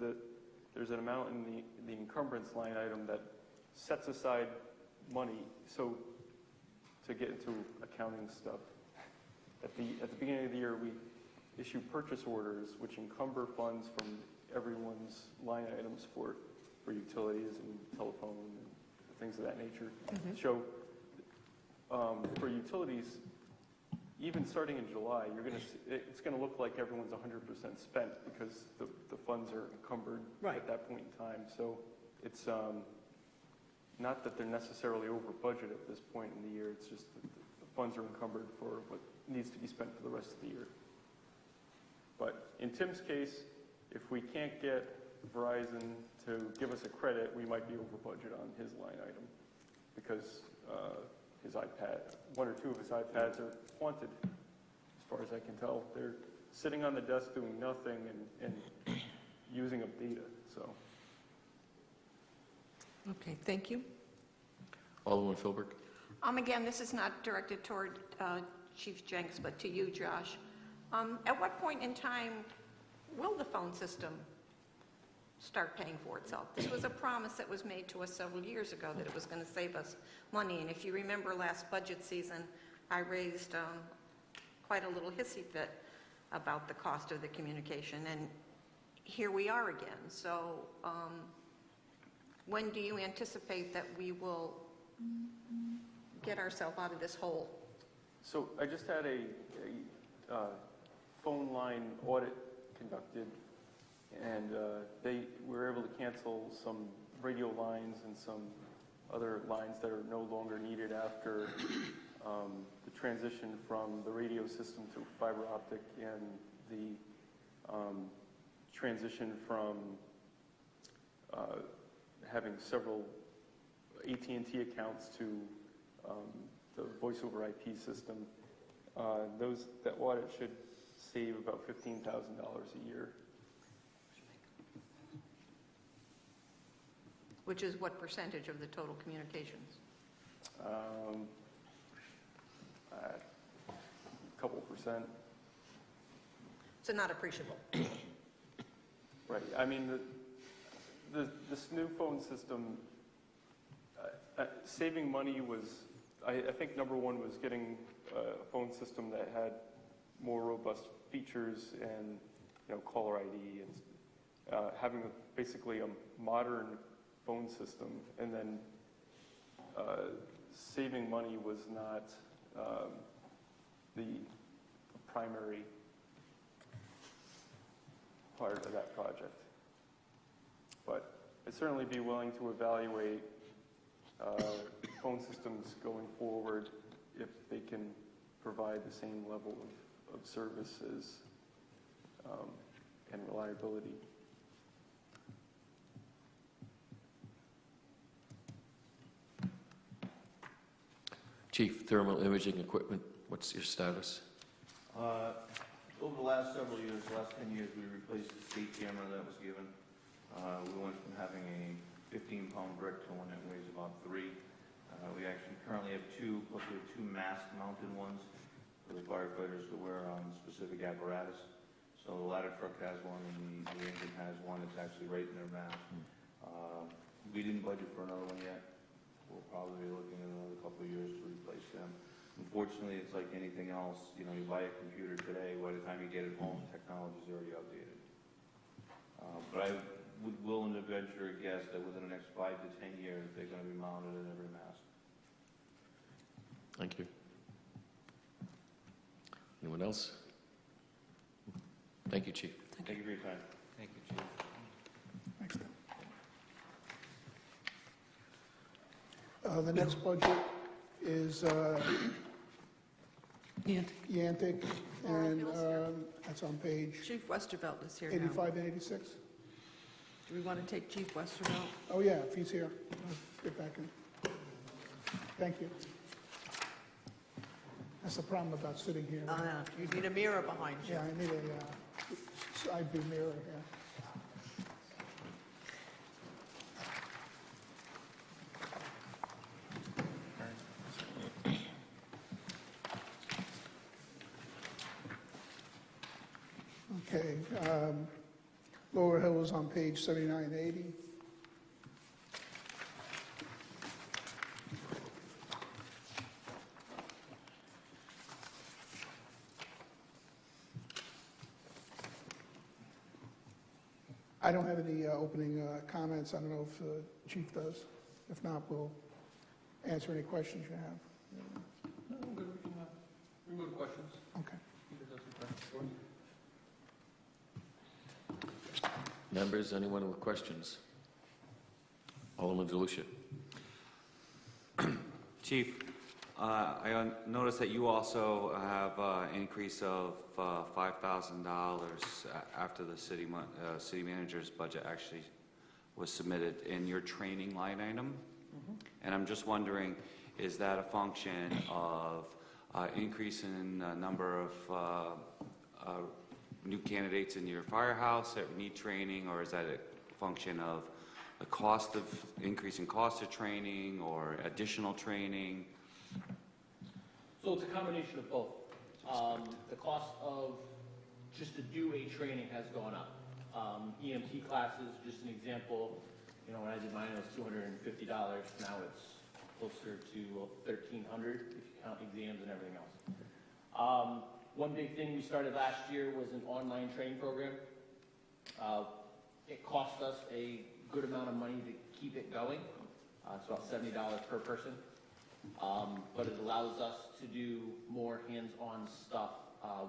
S10: there's an amount in the encumbrance line item that sets aside money so to get into accounting stuff. At the beginning of the year, we issue purchase orders which encumber funds from everyone's line items for utilities and telephone and things of that nature.
S6: Mm-hmm.
S10: So for utilities, even starting in July, it's going to look like everyone's 100% spent because the funds are encumbered at that point in time. So it's not that they're necessarily over budget at this point in the year. It's just that the funds are encumbered for what needs to be spent for the rest of the year. But in Tim's case, if we can't get Verizon to give us a credit, we might be over budget on his line item because his iPad, one or two of his iPads are haunted, as far as I can tell. They're sitting on the desk doing nothing and using up data, so.
S6: Okay, thank you.
S1: Alderman Philbrick?
S9: Again, this is not directed toward Chief Jenks, but to you, Josh. At what point in time will the phone system start paying for itself? This was a promise that was made to us several years ago that it was going to save us money. And if you remember last budget season, I raised quite a little hissy fit about the cost of the communication. And here we are again. So when do you anticipate that we will get ourselves out of this hole?
S10: So I just had a phone line audit conducted, and they were able to cancel some radio lines and some other lines that are no longer needed after the transition from the radio system to fiber optic and the transition from having several AT&T accounts to the voice over IP system. That audit should save about $15,000 a year.
S9: Which is what percentage of the total communications?
S10: A couple percent.
S9: So not appreciable.
S10: Right. I mean, this new phone system, saving money was, I think number one was getting a phone system that had more robust features and, caller ID and having basically a modern phone system, and then saving money was not the primary part of that project. But I'd certainly be willing to evaluate phone systems going forward if they can provide the same level of services and reliability.
S1: Chief, thermal imaging equipment, what's your status?
S12: Over the last several years, the last 10 years, we replaced the state camera that was given. We went from having a 15-pound brick to one that weighs about 3. We actually currently have two mast-mounted ones for the firefighters to wear on specific apparatus. So the ladder truck has one, and the engine has one. It's actually right in their mast. We didn't budget for another one yet. We'll probably be looking at another couple of years to replace them. Unfortunately, it's like anything else. You buy a computer today, by the time you get it home, technology's already outdated. But I would willing to venture a guess that within the next 5 to 10 years, they're going to be mounted in every mast.
S1: Thank you. Anyone else? Thank you, Chief.
S12: Thank you for your time.
S7: Thank you, Chief.
S2: Thanks, Dan. The next budget is Yantic, and that's on page
S6: Chief Westervelt is here now.
S2: 85 and 86.
S6: Do we want to take Chief Westervelt?
S2: Oh, yeah, if he's here, I'll get back in. Thank you. That's the problem about sitting here.
S6: Oh, no, you need a mirror behind you.
S2: Yeah, I need a side view mirror here. Okay, Lower Hill is on page 7980. I don't have any opening comments. I don't know if the chief does. If not, we'll answer any questions you have.
S13: No, we're good. We can remove questions.
S2: Okay.
S1: Members, anyone with questions? Alderman DeLucia.
S7: Chief, I noticed that you also have an increase of $5,000 after the city manager's budget actually was submitted in your training line item. And I'm just wondering, is that a function of increase in number of new candidates in your firehouse that need training, or is that a function of the cost of increasing cost of training or additional training?
S13: So it's a combination of both. The cost of just to do a training has gone up. EMT classes, just an example, when I did mine it was $250. Now it's closer to $1,300 if you count exams and everything else. One big thing we started last year was an online training program. It cost us a good amount of money to keep it going. It's about $70 per person. But it allows us to do more hands-on stuff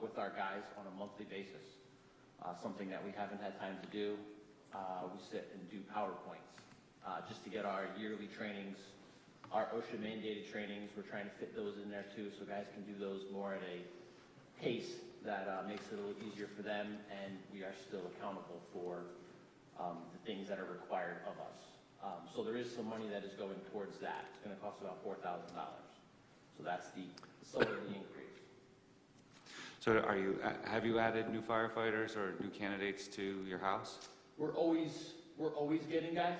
S13: with our guys on a monthly basis. Something that we haven't had time to do. We sit and do PowerPoints just to get our yearly trainings our OSHA mandated trainings, we're trying to fit those in there too, so guys can do those more at a pace that makes it a little easier for them, and we are still accountable for the things that are required of us. So there is some money that is going towards that. It's going to cost about $4,000. So that's the sum of the increase.
S7: So have you added new firefighters or new candidates to your house?
S13: We're always getting guys.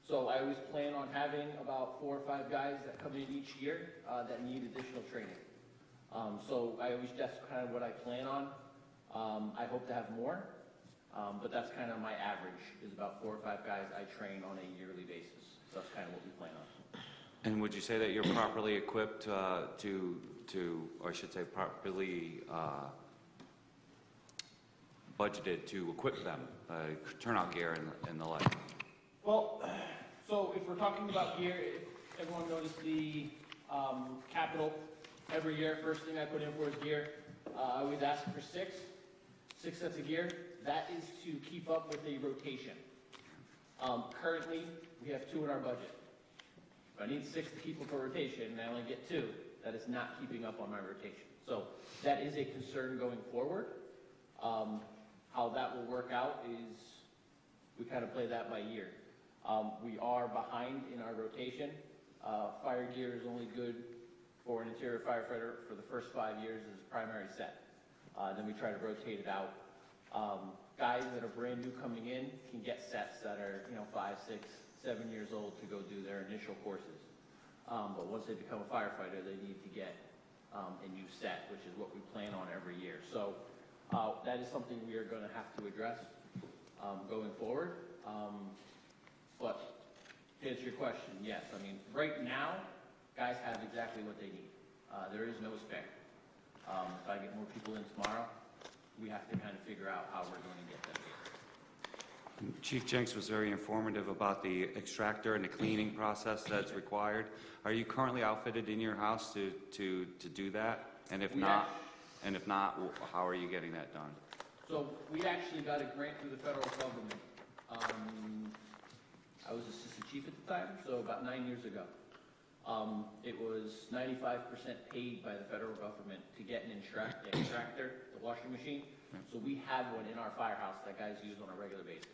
S13: So I always plan on having about 4 or 5 guys that come in each year that need additional training. So that's kind of what I plan on. I hope to have more, but that's kind of my average, is about 4 or 5 guys I train on a yearly basis. So that's kind of what we plan on.
S7: And would you say that you're properly equipped or I should say properly budgeted to equip them, turnout gear and the like?
S13: Well, so if we're talking about gear, if everyone noticed the capital, every year, first thing I put in for is gear. I always ask for 6 sets of gear. That is to keep up with the rotation. Currently, we have 2 in our budget. If I need 6 to keep up a rotation and I only get 2, that is not keeping up on my rotation. So that is a concern going forward. How that will work out is we kind of play that by year. We are behind in our rotation. Fire gear is only good for an interior firefighter for the first 5 years as a primary set. Then we try to rotate it out. Guys that are brand new coming in can get sets that are 5, 6, 7 years old to go do their initial courses. But once they become a firefighter, they need to get a new set, which is what we plan on every year. So that is something we are going to have to address going forward. But to answer your question, yes. I mean, right now, guys have exactly what they need. There is no spare. If I get more people in tomorrow, we have to kind of figure out how we're going to get them here.
S7: Chief Jenks was very informative about the extractor and the cleaning process that's required. Are you currently outfitted in your house to do that? And if not, how are you getting that done?
S13: So we actually got a grant through the federal government. I was assistant chief at the time, so about 9 years ago. It was 95% paid by the federal government to get an extractor, the washing machine. So we have one in our firehouse that guys use on a regular basis.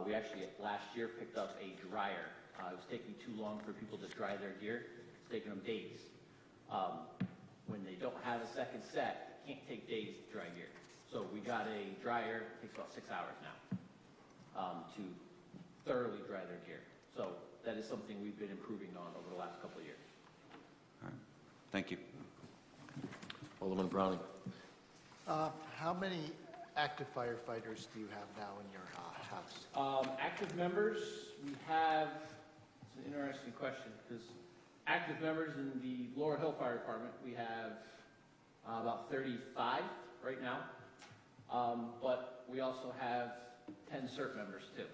S13: We actually, last year, picked up a dryer. It was taking too long for people to dry their gear. It's taking them days. When they don't have a second set, it can't take days to dry gear. So we got a dryer, it takes about 6 hours now to thoroughly dry their gear. So that is something we've been improving on over the last couple of years.
S7: All right. Thank you.
S1: Alderman Browning.
S8: How many active firefighters do you have now in your house?
S13: Active members, we have, it's an interesting question, because active members in the Laurel Hill Fire Department, we have about 35 right now. But we also have 10 CERT members too.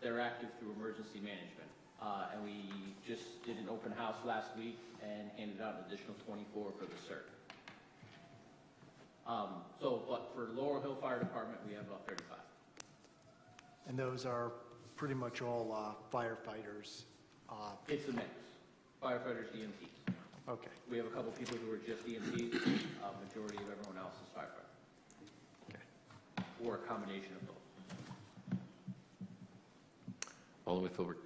S13: They're active through emergency management. And we just did an open house last week and handed out an additional 24 for the CERT. But for Laurel Hill Fire Department, we have about 35.
S8: And those are pretty much all firefighters?
S13: It's a mix. Firefighters, EMTs.
S8: Okay.
S13: We have a couple people who are just EMTs. Majority of everyone else is firefighter.
S8: Okay.
S13: Or a combination of both.
S1: Alderman Filbert.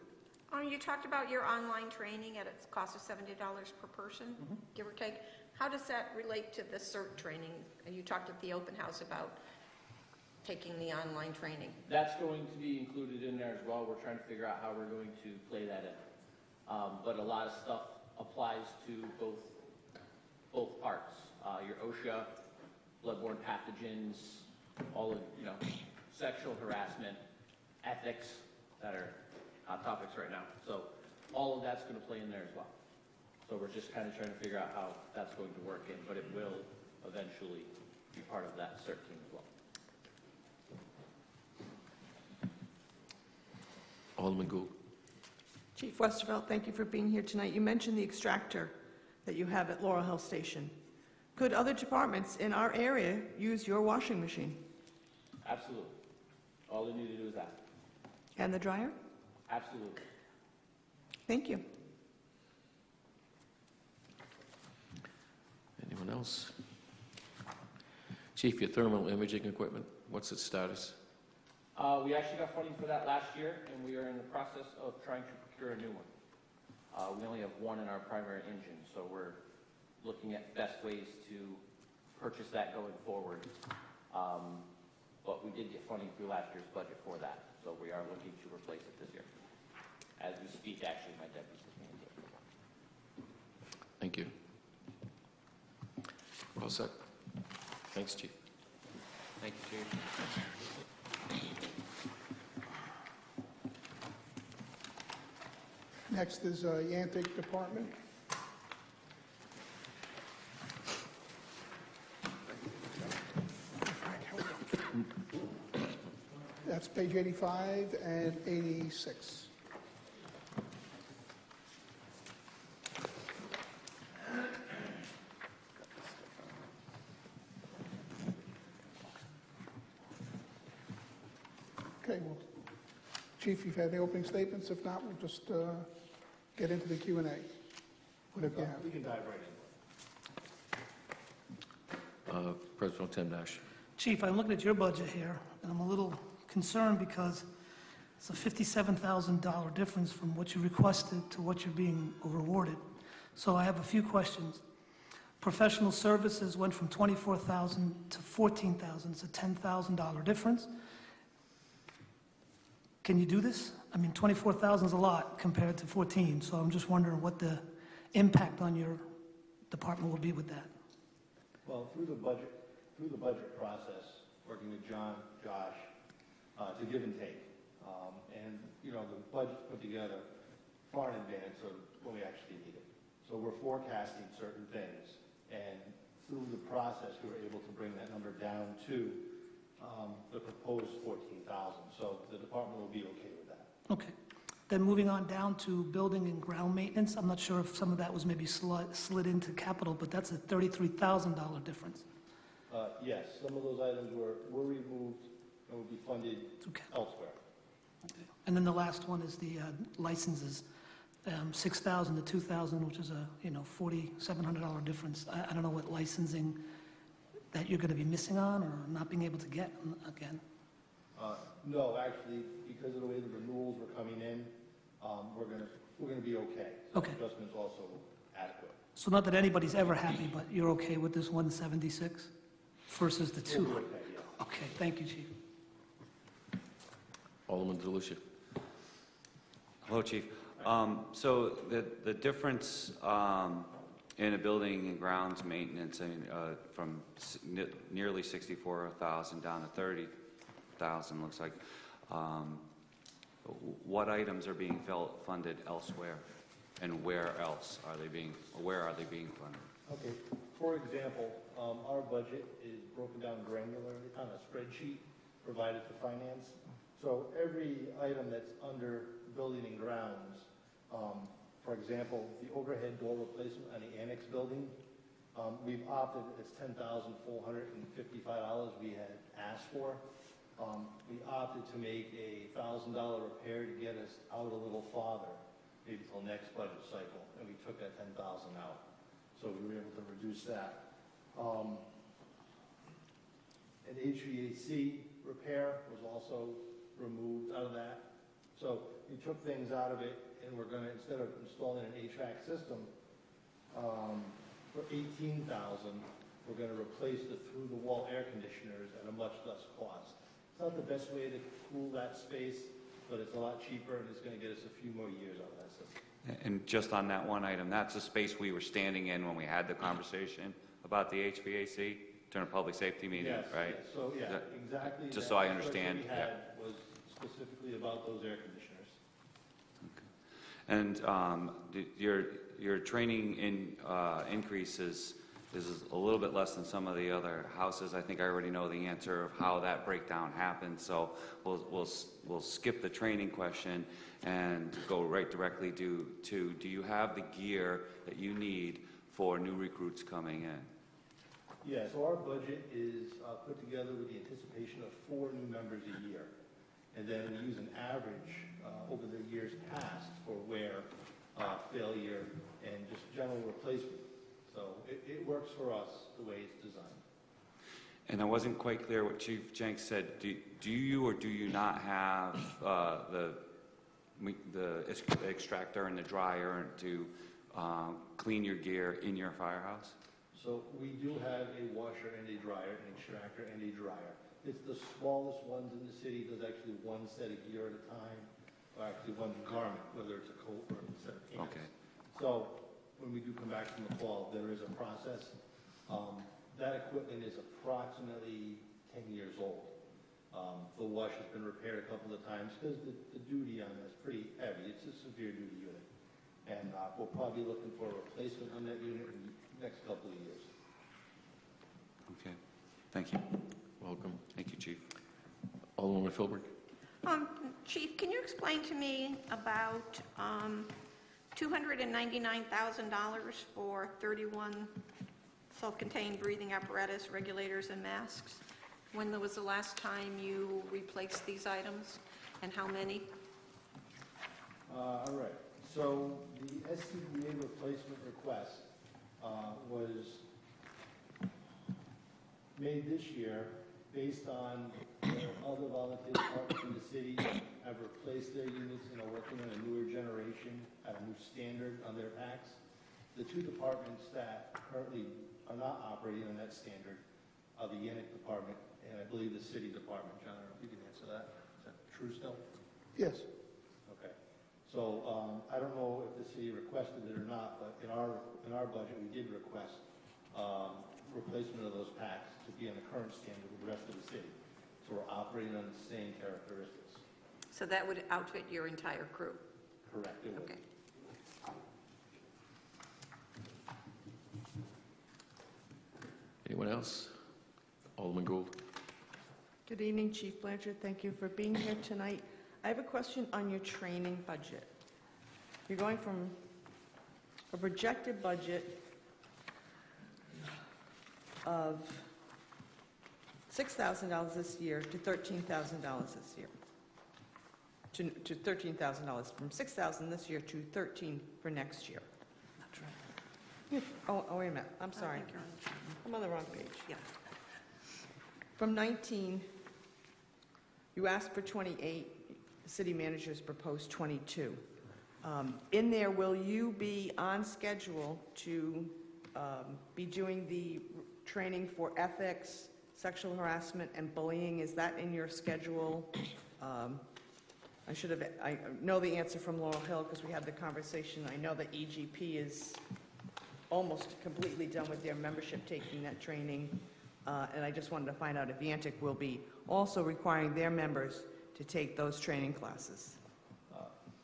S9: You talked about your online training at its cost of $70 per person, give or take. How does that relate to the CERT training? You talked at the open house about taking the online training.
S13: That's going to be included in there as well. We're trying to figure out how we're going to play that in. But a lot of stuff applies to both parts. Your OSHA, bloodborne pathogens, all of, sexual harassment, ethics that are hot topics right now. So all of that's going to play in there as well. So we're just kind of trying to figure out how that's going to work in, but it will eventually be part of that CERT team as well.
S1: Alderman Gould.
S6: Chief Westervelt, thank you for being here tonight. You mentioned the extractor that you have at Laurel Hill Station. Could other departments in our area use your washing machine?
S13: Absolutely. All they need to do is ask.
S6: And the dryer?
S13: Absolutely.
S6: Thank you.
S1: Anyone else? Chief, your thermal imaging equipment, what's its status?
S13: We actually got funding for that last year, and we are in the process of trying to procure a new one. We only have one in our primary engine, so we're looking at best ways to purchase that going forward. But we did get funding through last year's budget for that, so we are looking to replace it this year. As we speak, actually, my deputy's looking into it.
S1: Thank you. Well said. Thanks, Chief.
S7: Thank you, Chief.
S2: Next is Yantic Department. That's page 85 and 86. Okay, well, Chief, you've had any opening statements? If not, we'll just get into the Q&A. Whatever you have.
S3: We can dive right in.
S1: President Tim Nash.
S4: Chief, I'm looking at your budget here, and I'm a little concerned because it's a $57,000 difference from what you requested to what you're being rewarded. So I have a few questions. Professional services went from $24,000 to $14,000. It's a $10,000 difference. Can you do this? I mean, $24,000 is a lot compared to $14,000, so I'm just wondering what the impact on your department will be with that.
S14: Well, through the budget process, working with John, Josh, to give and take. And, you know, the budget's put together far in advance of when we actually need it. So we're forecasting certain things, and through the process, we were able to bring that number down to the proposed $14,000. So the department will be okay with that.
S4: Okay. Then moving on down to building and ground maintenance, I'm not sure if some of that was maybe slid into capital, but that's a $33,000 difference.
S14: Yes, some of those items were removed and will be funded elsewhere.
S4: Okay. And then the last one is the licenses, $6,000 to $2,000, which is a $4,700 difference. I don't know what licensing that you're going to be missing on or not being able to get again.
S14: No, actually, because of the way the renewals were coming in, we're going to be okay. So
S4: Okay.
S14: the adjustment's also adequate.
S4: So not that anybody's ever happy, but you're okay with this 176 versus the
S14: We'll be
S4: 2?
S14: okay, yes.
S4: Okay, thank you, Chief.
S1: Alderman DeLucia.
S7: Hello, Chief. So the difference in a building and grounds maintenance, I mean, from nearly 64,000 down to 30,000, looks like. What items are being funded elsewhere, and where else are they being? Where are they being funded?
S14: Okay. For example, our budget is broken down granularly on a spreadsheet provided to finance. So every item that's under building and grounds, for example, the overhead door replacement on the annex building, we've opted, it's $10,455 we had asked for. We opted to make a $1,000 repair to get us out a little farther, maybe till next budget cycle, and we took that $10,000 out. So we were able to reduce that. An HVAC repair was also removed out of that. So we took things out of it, and we're going to, instead of installing an HVAC system for $18,000, we're going to replace the through-the-wall air conditioners at a much less cost. It's not the best way to cool that space, but it's a lot cheaper, and it's going to get us a few more years out of that system.
S7: And just on that one item, that's the space we were standing in when we had the conversation about the HVAC during a public safety meeting,
S14: Yes,
S7: right?
S14: yes. So, yeah, exactly.
S7: Just
S14: that
S7: so I
S14: spreadsheet
S7: understand,
S14: we had was specifically about those air conditioners.
S7: And your training increases is a little bit less than some of the other houses. I think I already know the answer of how that breakdown happens, so we'll skip the training question and go right directly to do you have the gear that you need for new recruits coming in?
S14: Yeah, so our budget is put together with the anticipation of 4 new members a year. And then we use an average over the years past for wear, failure, and just general replacement. So it works for us the way it's designed.
S7: And I wasn't quite clear what Chief Jenks said. Do you or do you not have the extractor and the dryer to clean your gear in your firehouse?
S14: So we do have a washer and a dryer, an extractor and a dryer. It's the smallest ones in the city. There's actually one set of gear at a time, or actually one garment, whether it's a coat or a set of pants.
S7: Okay.
S14: So when we do come back from the fall, there is a process. That equipment is approximately 10 years old. The washer's been repaired a couple of times because the duty on it is pretty heavy. It's a severe duty unit. And we'll probably be looking for a replacement on that unit in the next couple of years.
S7: Okay. Thank you.
S1: Welcome.
S7: Thank you, Chief.
S1: Alderwoman Philbrick.
S9: Chief, can you explain to me about $299,000 for 31 self-contained breathing apparatus, regulators, and masks? When was the last time you replaced these items, and how many?
S14: All right. So the SCBA replacement request was made this year based on other volunteer departments in the city have replaced their units and are working on a newer generation at a new standard on their packs. The two departments that currently are not operating on that standard are the Yannick department and I believe the city department. John, I don't know if you can answer that. Is that true still?
S2: Yes.
S14: Okay. So I don't know if the city requested it or not, but in our budget, we did request replacement of those packs to be on the current standard with the rest of the city. So we're operating on the same characteristics.
S9: So that would outfit your entire crew?
S14: Correct. It would.
S9: Okay.
S1: Anyone else? Alderman Gould.
S6: Good evening, Chief Blanchard. Thank you for being here tonight. I have a question on your training budget. You're going from a projected budget of $6,000 this year to $13,000 this year. To $13,000, from $6,000 this year to $13,000 for next year.
S4: That's right.
S6: Oh, wait a minute. I'm sorry. I'm on the wrong page.
S9: Yeah.
S6: From 19, you asked for 28, the city managers proposed 22. In there, will you be on schedule to be doing the training for ethics, sexual harassment, and bullying? Is that in your schedule? I know the answer from Laurel Hill because we had the conversation. I know that EGP is almost completely done with their membership taking that training. And I just wanted to find out if Yantic will be also requiring their members to take those training classes.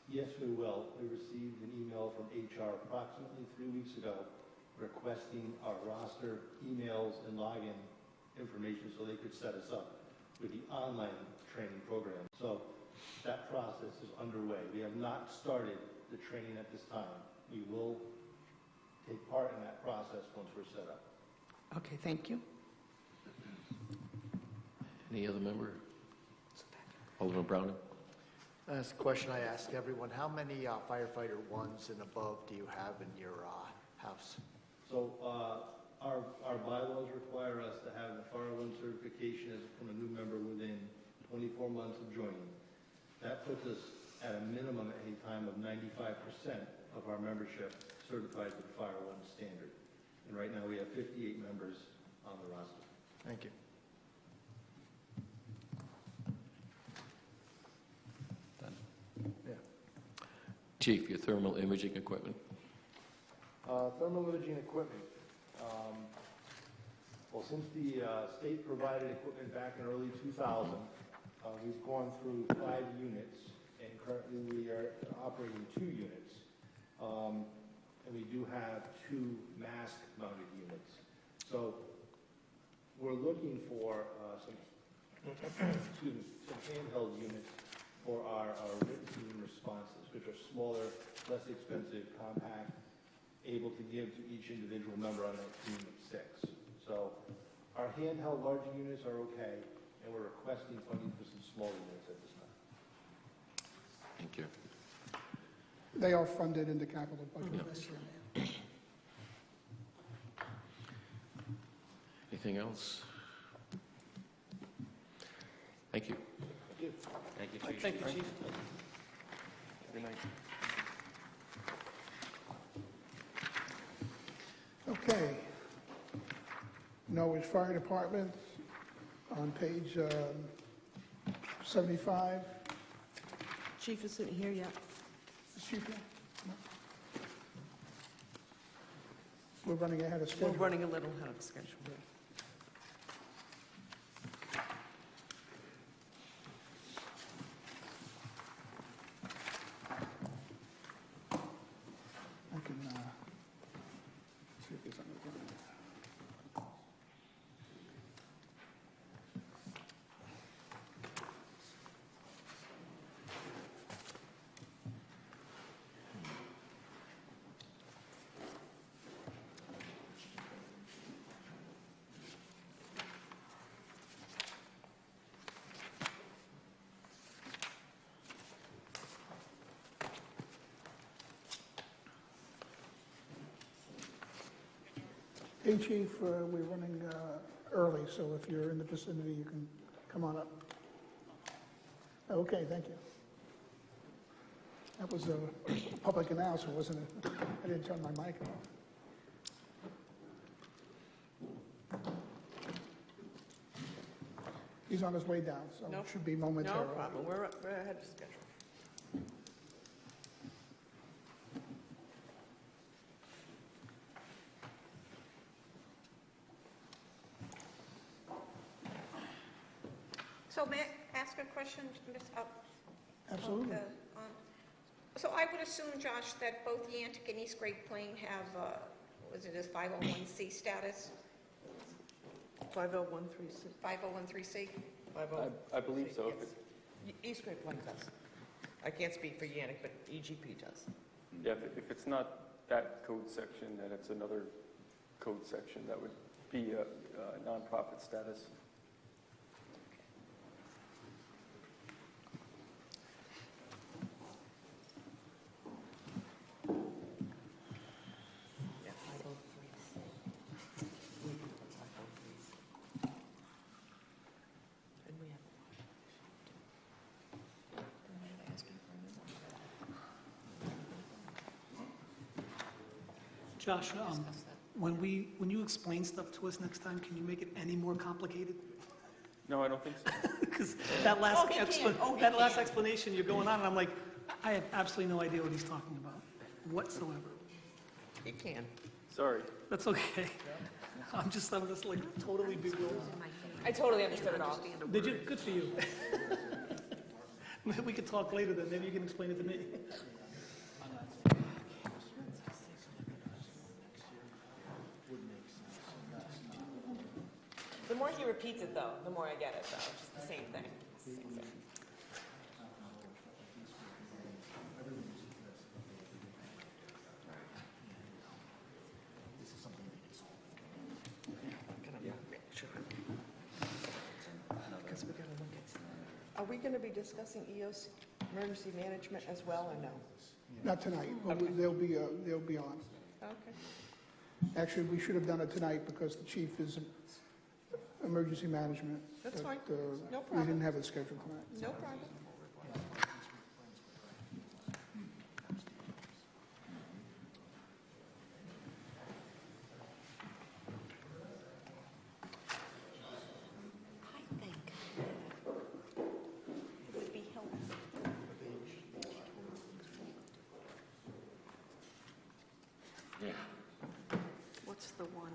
S14: Yes, we will. We received an email from HR approximately 3 weeks ago requesting our roster emails and login information so they could set us up with the online training program. So that process is underway. We have not started the training at this time. We will take part in that process once we're set up.
S6: Okay, thank you.
S1: Any other member? Alderman Browning.
S8: That's a question I ask everyone. How many firefighter ones and above do you have in your house?
S14: So our bylaws require us to have the Fire 1 certification from a new member within 24 months of joining. That puts us at a minimum at any time of 95% of our membership certified to the Fire 1 standard. And right now we have 58 members on the roster.
S8: Thank you.
S1: Chief, your thermal imaging equipment.
S14: Thermal imaging equipment. Well, since the state provided equipment back in early 2000, we've gone through 5 units, and currently we are operating 2 units. And we do have 2 mask-mounted units. So we're looking for some handheld units for our written team responses, which are smaller, less expensive, compact, able to give to each individual member on that team of 6. So our handheld larger units are okay, and we're requesting funding for some smaller units at this time.
S1: Thank you.
S2: They are funded in the capital budget this year.
S1: Anything else? Thank you.
S7: Thank you, Chief.
S10: Thank you, Chief. Good night.
S2: Okay. Norwich Fire Department, on page 75.
S6: Chief isn't here yet.
S2: Is Chief here? No. We're running ahead of
S6: We're
S2: schedule.
S6: running a little ahead of schedule.
S2: I can see if there's anything. Hey, Chief, we're running early, so if you're in the vicinity, you can come on up. Okay, thank you. That was a public announcement, wasn't it? I didn't turn my mic off. He's on his way down, so
S6: No-
S2: it should be
S6: No
S2: momentarily.
S6: problem, we're ahead of schedule.
S9: So may I ask a question, Ms.
S2: Absolutely.
S9: So I would assume, Josh, that both Yantic and East Great Plain have, was it as 501c status?
S6: 5013C.
S9: 501c?
S10: I believe so. If
S6: Yes. East Great Plains does. I can't speak for Yannick, but EGP does.
S10: Yeah, if it's not that code section, then it's another code section that would be a nonprofit status.
S6: Yeah, 503C. And we have
S4: Josh, when you explain stuff to us next time, can you make it any more complicated?
S10: No, I don't think so.
S4: Because that last,
S9: Oh, he can. Oh, he
S4: that last
S9: can.
S4: explanation you're going on, and I'm like, I have absolutely no idea what he's talking about whatsoever.
S6: It can.
S10: Sorry.
S4: That's okay. I'm just like totally bewildered.
S5: I totally understood it all.
S4: Did you? Good for you. Maybe we could talk later then. Maybe you can explain it to me.
S5: The more he repeats it, though, the more I get it, though. It's just the same thing. Same thing.
S6: Because we gotta look at, are we gonna be discussing EOS emergency management as well, or no?
S2: Not tonight, but they'll be on.
S6: Okay.
S2: Actually, we should have done it tonight because the chief is in emergency management.
S6: That's
S2: but,
S6: fine. No
S2: We
S6: problem.
S2: didn't have it scheduled tonight.
S6: No problem.
S9: I think it would be helpful. What's the one?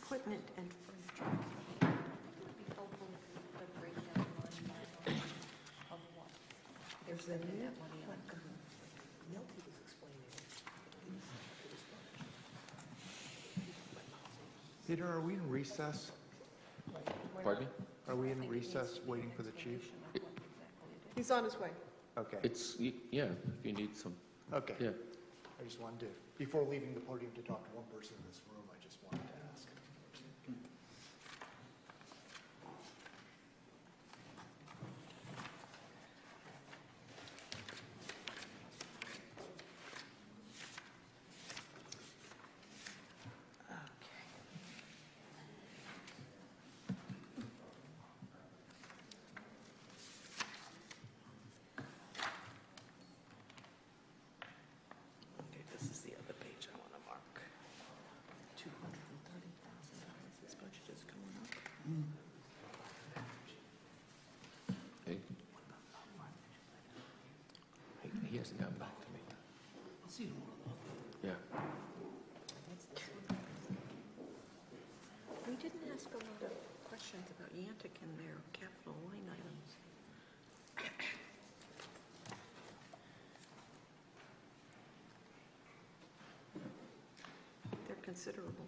S9: Equipment and furniture. It would be helpful if the breakdown on of what they're spending that money on.
S15: Peter, are we in recess?
S1: Pardon me?
S15: Are we in recess waiting for the chief?
S6: He's on his way.
S15: Okay,
S1: Yeah, if you need some,
S8: Okay.
S1: yeah.
S8: I just wanted to, before leaving the podium to talk to one person in this room, I just wanted to ask.
S1: hasn't gotten back to me.
S4: I'll see you tomorrow, though.
S1: Yeah.
S9: We didn't ask a lot of questions about Yantic and their capital line items. They're considerable.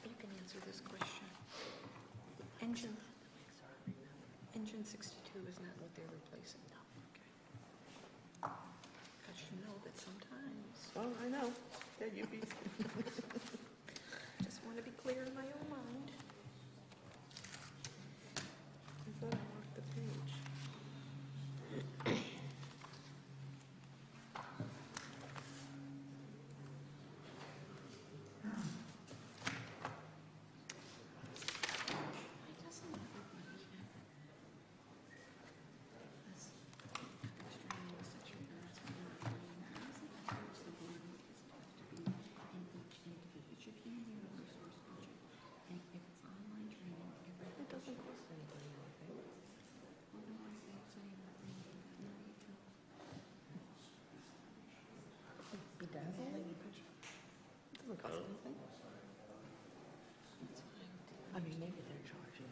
S9: You can answer this question. Engine 62 is not what they're replacing now. Because you know that sometimes.
S6: Oh, I know. Yeah, you be.
S9: Just want to be clear in my own mind.
S6: I thought I marked the page.
S9: It doesn't cost anybody anything. Bedazzling? It doesn't cost anything. I mean, maybe they're charging.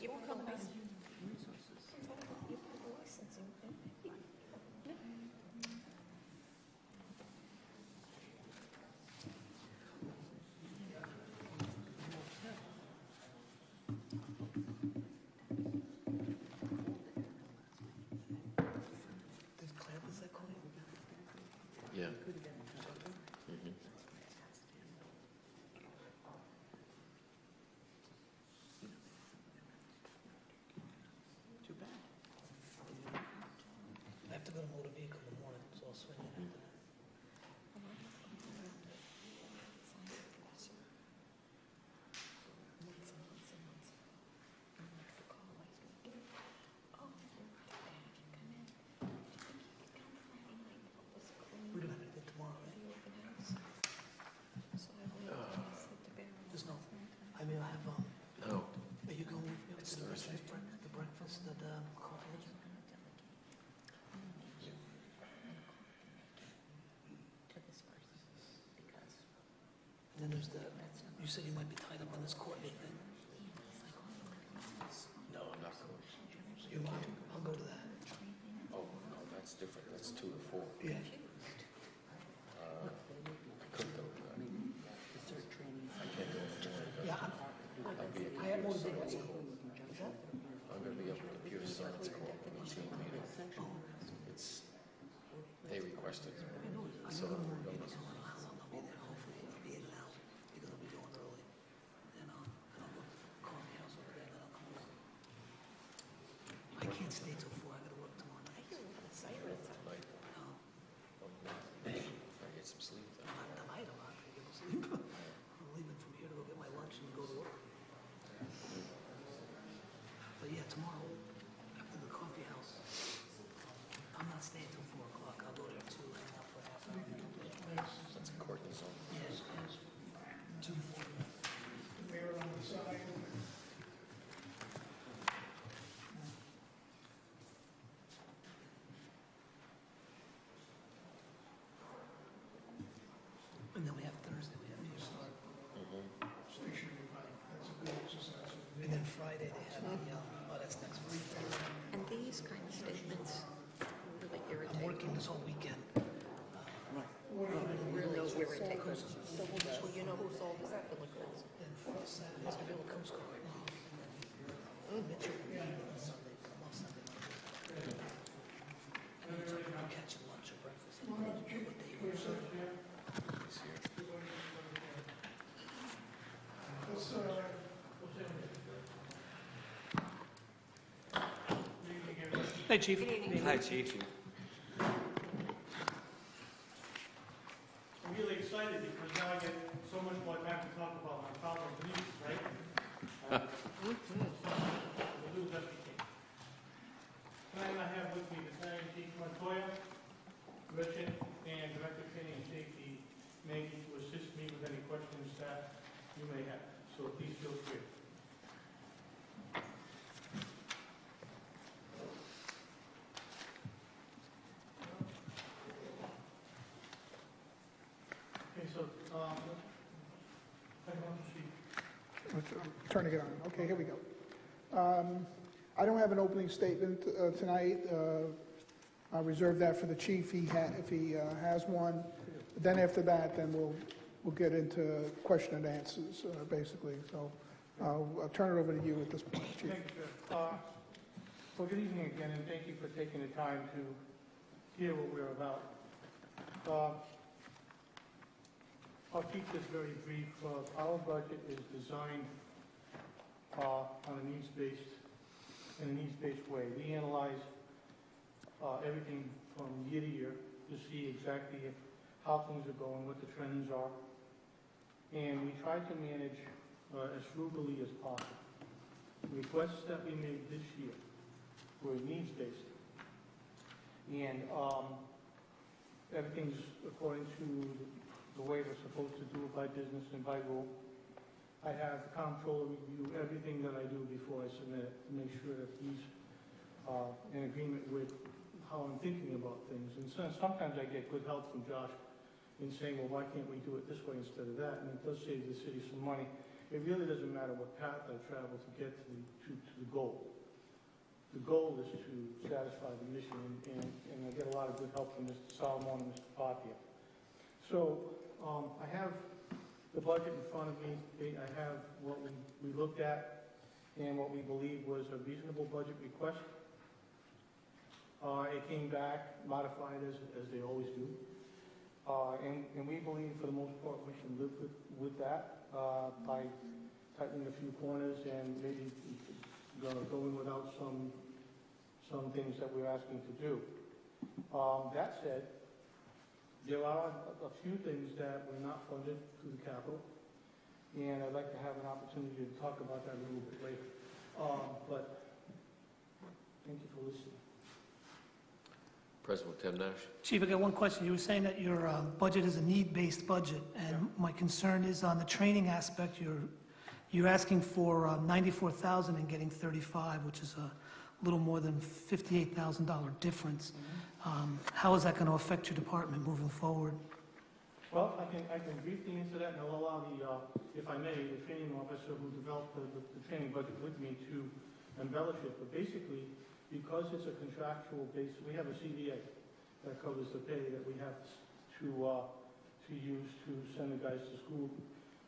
S9: You won't come back. You pay the licensing fee.
S4: Did Claire, was that call you?
S1: Yeah.
S6: Too bad.
S4: I have to go to motor vehicle in the morning, so I'll swing in. We don't have anything tomorrow, right? There's no, I mean, I have,
S1: No.
S4: are you going with me
S1: It's
S4: to the
S1: Thursday.
S4: breakfast, the coffee? Then there's the, you said you might be tied up on this court meeting.
S1: No, I'm not going.
S4: So you are? I'll go to that.
S1: Oh, no, that's different. That's 2 to 4.
S4: Yeah.
S1: I could go to that. I can't go to that.
S4: Yeah,
S1: I'll be at
S4: I have
S1: computer
S4: motor
S1: science
S4: vehicle.
S1: court. I'm going to be up at computer science court on the team meeting. It's, they requested. So,
S4: How long I'll be there, hopefully I'll be in and out, because I'll be going early. Then I'll go to the coffee house over there, then I'll come home. I can't stay till 4, I gotta work tomorrow night.
S1: tonight, I get some sleep then.
S4: Tonight I'm not gonna get no sleep. I'm leaving from here to go get my lunch and go to work. But yeah, tomorrow, after the coffee house, I'm not staying till 4 o'clock, I'll go there too, hang out for a half hour.
S1: That's a court zone.
S4: Yes, yes. 2 to 4.
S2: Mayor on the side.
S4: And then we have Thursday, we have New Start.
S2: Stationary bike, that's a good exercise.
S4: And then Friday, they have the, oh, that's next week.
S9: And these kind of statements really
S4: I'm
S9: irritate
S4: working this whole weekend.
S9: Really irritate me. Well, you know who sold us that bill of goods?
S4: Then Saturday, Mr. Bill Coast Guard. Mitchell, on Sunday, I'm off Sunday night. I'm catching lunch or breakfast. What day you want?
S1: He's here.
S4: Hey, Chief.
S7: Hi, Chief.
S14: I'm really excited because We'll do Deputy Chief. Tonight I have with me Battalion Chief Montoya, Richard, and Director of Training and Safety, Maggie, to assist me with any questions that you may have. So please feel free. Okay, so, I want to see.
S2: I'm turning it on. Okay, here we go. I don't have an opening statement tonight. I'll reserve that for the chief if he has one. Then after that, then we'll get into question and answers, basically. So I'll turn it over to you at this point, Chief.
S14: Thank you, sir. Well, good evening again, and thank you for taking the time to hear what we're about. I'll keep this very brief. Our budget is designed on a needs-based way. We analyze everything from year to year to see exactly how things are going, what the trends are, and we try to manage as frugally as possible. The requests that we made this year were needs-based, and everything's according to the way we're supposed to do it by business and by rule. I have the comptroller review everything that I do before I submit it to make sure that he's in agreement with how I'm thinking about things. And sometimes I get good help from Josh in saying, well, why can't we do it this way instead of that? And it does save the city some money. It really doesn't matter what path I travel to get to the goal. The goal is to satisfy the mission, and I get a lot of good help from Mr. Solomon and Mr. Papia. So I have the budget in front of me. I have what we looked at and what we believe was a reasonable budget request. It came back modified as they always do. And we believe for the most part we can live with that by tightening a few corners and maybe going without some things that we're asking to do. That said, there are a few things that were not funded through the capital, and I'd like to have an opportunity to talk about that a little bit later. But thank you for listening.
S1: President Tim Nash.
S4: Chief, I got one question. You were saying that your budget is a need-based budget, and my concern is on the training aspect. You're asking for $94,000 and getting $35,000, which is a little more than $58,000 difference. How is that going to affect your department moving forward?
S14: Well, I can briefly answer that, and I'll allow if I may, the training officer who developed the training budget with me to embellish it. But basically, because it's a contractual base, we have a CBA that covers the pay that we have to use to send the guys to school.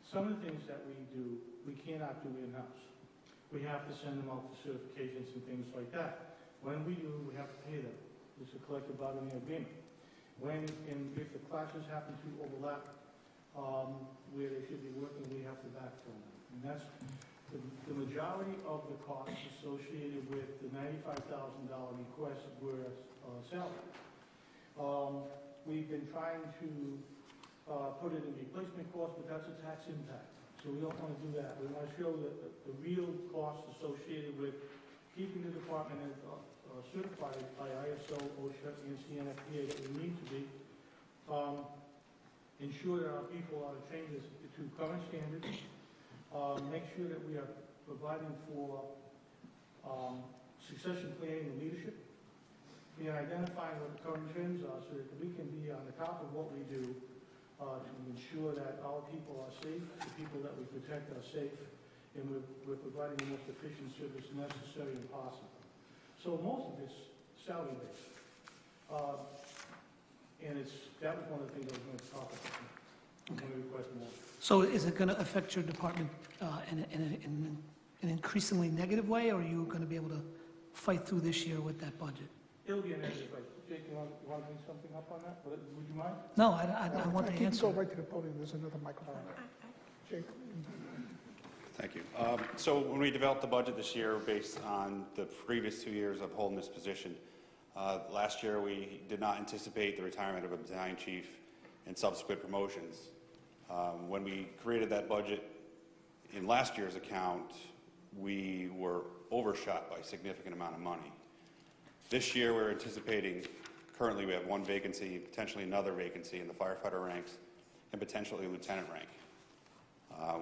S14: Some of the things that we do, we cannot do in-house. We have to send them out for certifications and things like that. When we do, we have to pay them. It's a collective bargaining agreement. If the classes happen to overlap where they should be working, we have to backfill them. And that's the majority of the costs associated with the $95,000 request were salary. We've been trying to put it in replacement cost, but that's a tax impact. So we don't want to do that. We want to show that the real costs associated with keeping the department certified by ISO, OSHA, and CNFPA that we need to be, ensure that our people are trained to current standards, make sure that we are providing for succession planning and leadership, and identifying what the current trends are so that we can be on the top of what we do to ensure that our people are safe, the people that we protect are safe, and we're providing the most efficient service necessary and possible. So most of it's salary-based. And that was one of the things I was going to talk about. I'm going to request more.
S4: So is it going to affect your department in an increasingly negative way, or are you going to be able to fight through this year with that budget?
S14: It'll be a negative way. Jake, you want to bring something up on that? Would you mind?
S4: No, I want the
S2: You can
S4: answer.
S2: go right to the podium. There's another microphone there. Jake?
S16: Thank you. So when we developed the budget this year based on the previous 2 years of holding this position, last year we did not anticipate the retirement of a battalion chief and subsequent promotions. When we created that budget in last year's account, we were overshot by a significant amount of money. This year, we're anticipating, currently we have one vacancy, potentially another vacancy in the firefighter ranks, and potentially lieutenant rank.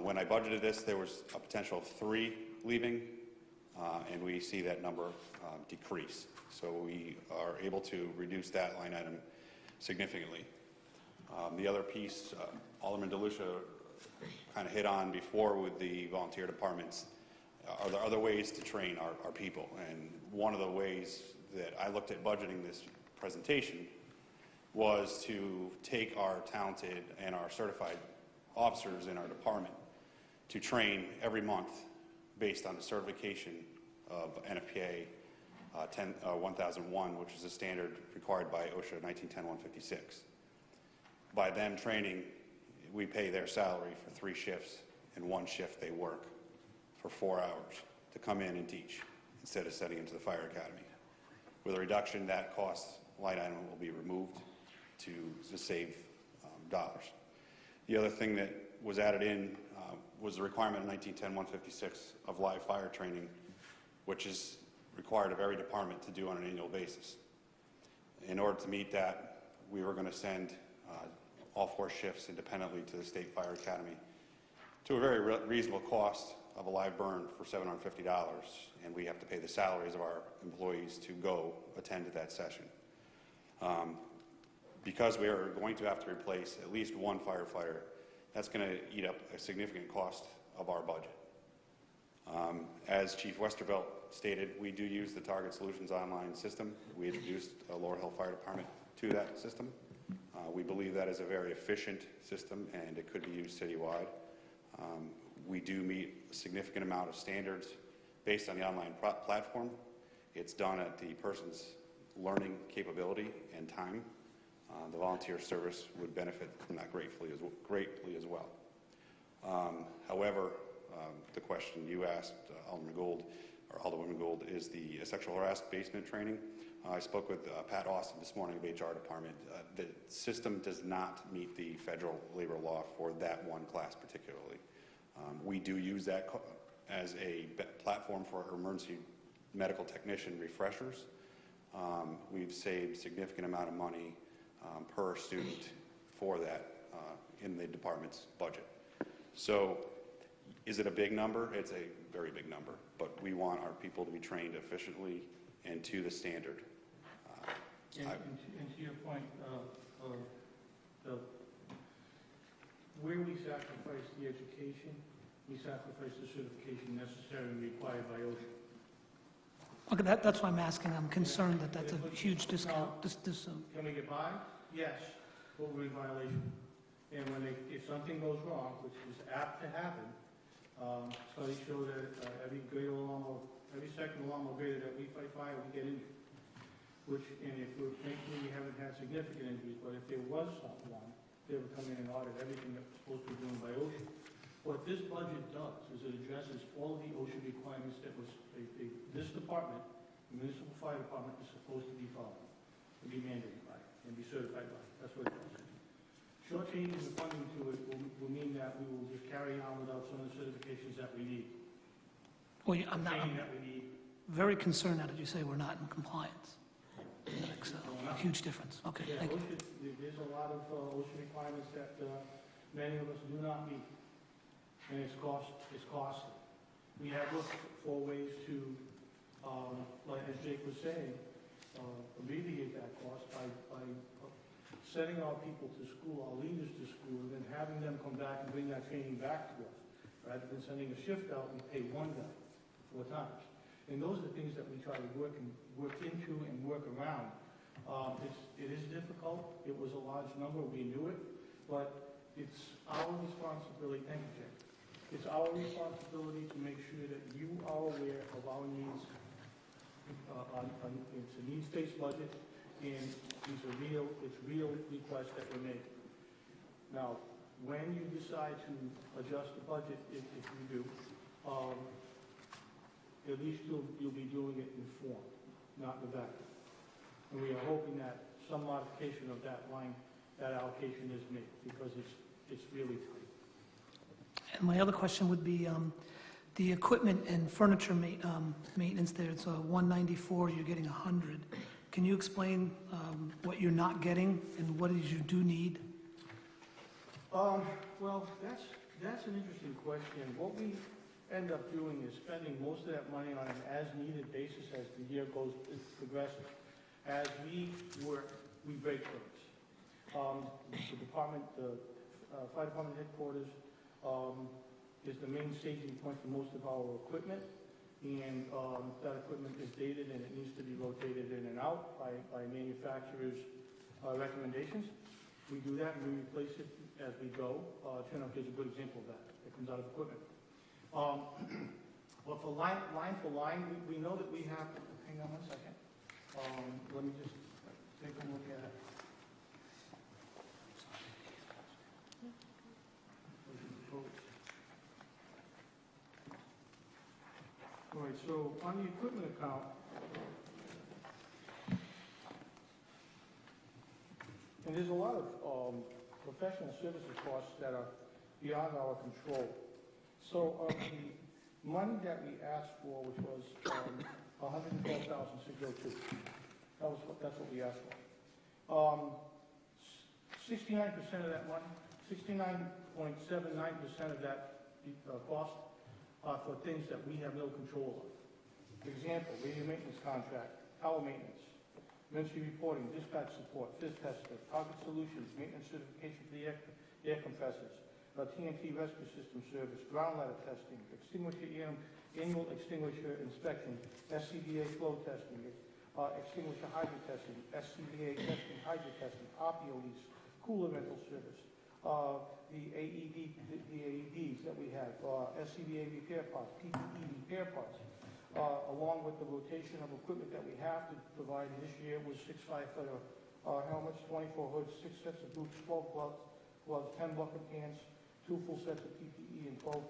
S16: When I budgeted this, there was a potential of 3 leaving, and we see that number decrease. So we are able to reduce that line item significantly. The other piece, Alderman DeLucia kind of hit on before with the volunteer departments. Are there other ways to train our people? And one of the ways that I looked at budgeting this presentation was to take our talented and our certified officers in our department to train every month based on the certification of NFPA 1001, which is a standard required by OSHA 1910-156. By them training, we pay their salary for 3 shifts, and 1 shift they work for 4 hours to come in and teach instead of sending them to the fire academy. With a reduction, that cost line item will be removed to save dollars. The other thing that was added in was the requirement in 1910-156 of live fire training, which is required of every department to do on an annual basis. In order to meet that, we were going to send all 4 shifts independently to the State Fire Academy to a very reasonable cost of a live burn for $750, and we have to pay the salaries of our employees to go attend to that session. Because we are going to have to replace at least 1 firefighter, that's going to eat up a significant cost of our budget. As Chief Westervelt stated, we do use the Target Solutions online system. We introduced Laurel Hill Fire Department to that system. We believe that is a very efficient system, and it could be used citywide. We do meet a significant amount of standards based on the online platform. It's done at the person's learning capability and time. The volunteer service would benefit from that greatly as well. However, the question you asked, Alderman Gould, or Alderwoman Gould, is the sexual harassment training. I spoke with Pat Austin this morning of HR department. The system does not meet the federal labor law for that one class particularly. We do use that as a platform for emergency medical technician refreshers. We've saved a significant amount of money per student for that in the department's budget. So is it a big number? It's a very big number, but we want our people to be trained efficiently and to the standard.
S14: And to your point, where we sacrifice the education, we sacrifice the certification necessary and required by OSHA.
S4: Okay, that's why I'm asking. I'm concerned that that's a huge discount.
S14: Can we get by? Yes, but we're in violation. And if something goes wrong, which is apt to happen, studies show that every second alarm or greater that we fight fire, we get injured. And if thankfully we haven't had significant injuries, but if there was one, they would come in and audit everything that was supposed to be done by OSHA. What this budget does is it addresses all of the OSHA requirements that this department, the municipal fire department, is supposed to be following, to be mandated by, and be certified by. That's what it does. Shortchanging the funding to it will mean that we will just carry on without some of the certifications that we need.
S4: Well, I'm
S14: that we need.
S4: very concerned now that you say we're not in compliance. That's a huge difference. Okay,
S14: Yeah,
S4: thank you.
S14: there's a lot of OSHA requirements that many of us do not meet, and it's costly. We have looked for ways to, like as Jake was saying, alleviate that cost by sending our people to school, our leaders to school, and then having them come back and bring that training back to us, rather than sending a shift out and pay 1 guy 4 times. And those are the things that we try to work into and work around. It is difficult. It was a large number. We knew it. But it's our responsibility. Thank you, Jay. It's our responsibility to make sure that you are aware of our needs. It's a needs-based budget, and it's real requests that we're making. Now, when you decide to adjust the budget, if you do, at least you'll be doing it in form, not in the vacuum. And we are hoping that some modification of that line, that allocation is made, because it's really tight.
S4: And my other question would be, The equipment and furniture maintenance there, it's 194, you're getting 100. Can you explain what you're not getting and what it is you do need?
S14: Well, that's an interesting question. What we end up doing is spending most of that money on an as-needed basis as the year progresses. As we work, we break things. The department, the fire department headquarters is the main staging point for most of our equipment, and that equipment is dated and it needs to be rotated in and out by manufacturers' recommendations. We do that and we replace it as we go. Turnout is a good example of that. It comes out of equipment. But for line, we know that we have, hang on 1 second. Let me just take a look at it. All right, so on the equipment account, and there's a lot of professional services costs that are beyond our control. So the money that we asked for, which was $112,602, that's what we asked for. 69% of that money, 69.79% of that cost are for things that we have no control of. For example, radio maintenance contract, tower maintenance, emergency reporting, dispatch support, fizz tester, target solutions, maintenance certification for the air compressors, TNT rescue system service, ground ladder testing, annual extinguisher inspection, SCBA flow testing, extinguisher hydrant testing, SCBA testing, hydrant testing, RPO lease, cooler rental service, the AEDs that we have, SCBA repair parts, PPE repair parts, along with the rotation of equipment that we have to provide. This year was 6 firefighter helmets, 24 hoods, 6 sets of boots, 12 gloves, 10 bucket pants, 2 full sets of PPE, and 12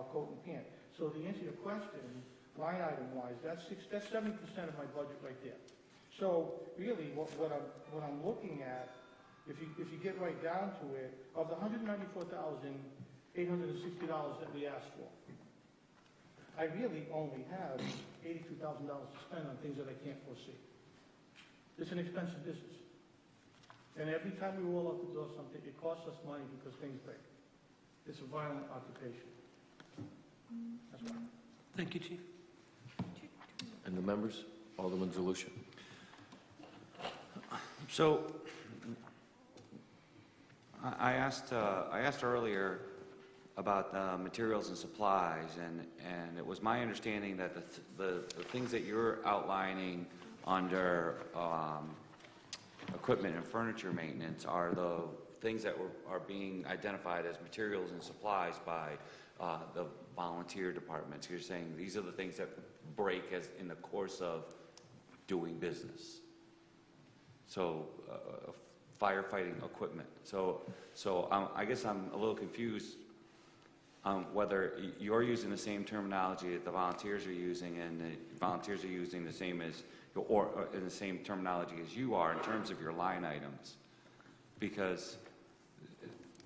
S14: coat and pant. So the answer to your question, line item wise, that's 70% of my budget right there. So really, what I'm looking at, if you get right down to it, of the $194,860 that we asked for, I really only have $82,000 to spend on things that I can't foresee. It's an expensive business. And every time we roll out the door something, it costs us money because things break. It's a violent occupation. That's why.
S4: Thank you, Chief.
S1: And the members? Alderman Zalusha.
S7: So, I asked earlier about materials and supplies, and it was my understanding that the things that you're outlining under equipment and furniture maintenance are the things that are being identified as materials and supplies by the volunteer departments. You're saying these are the things that break as in the course of doing business. So, firefighting equipment. So I guess I'm a little confused on whether you're using the same terminology that the volunteers are using, and the volunteers are using the same as, or in the same terminology as you are in terms of your line items. Because,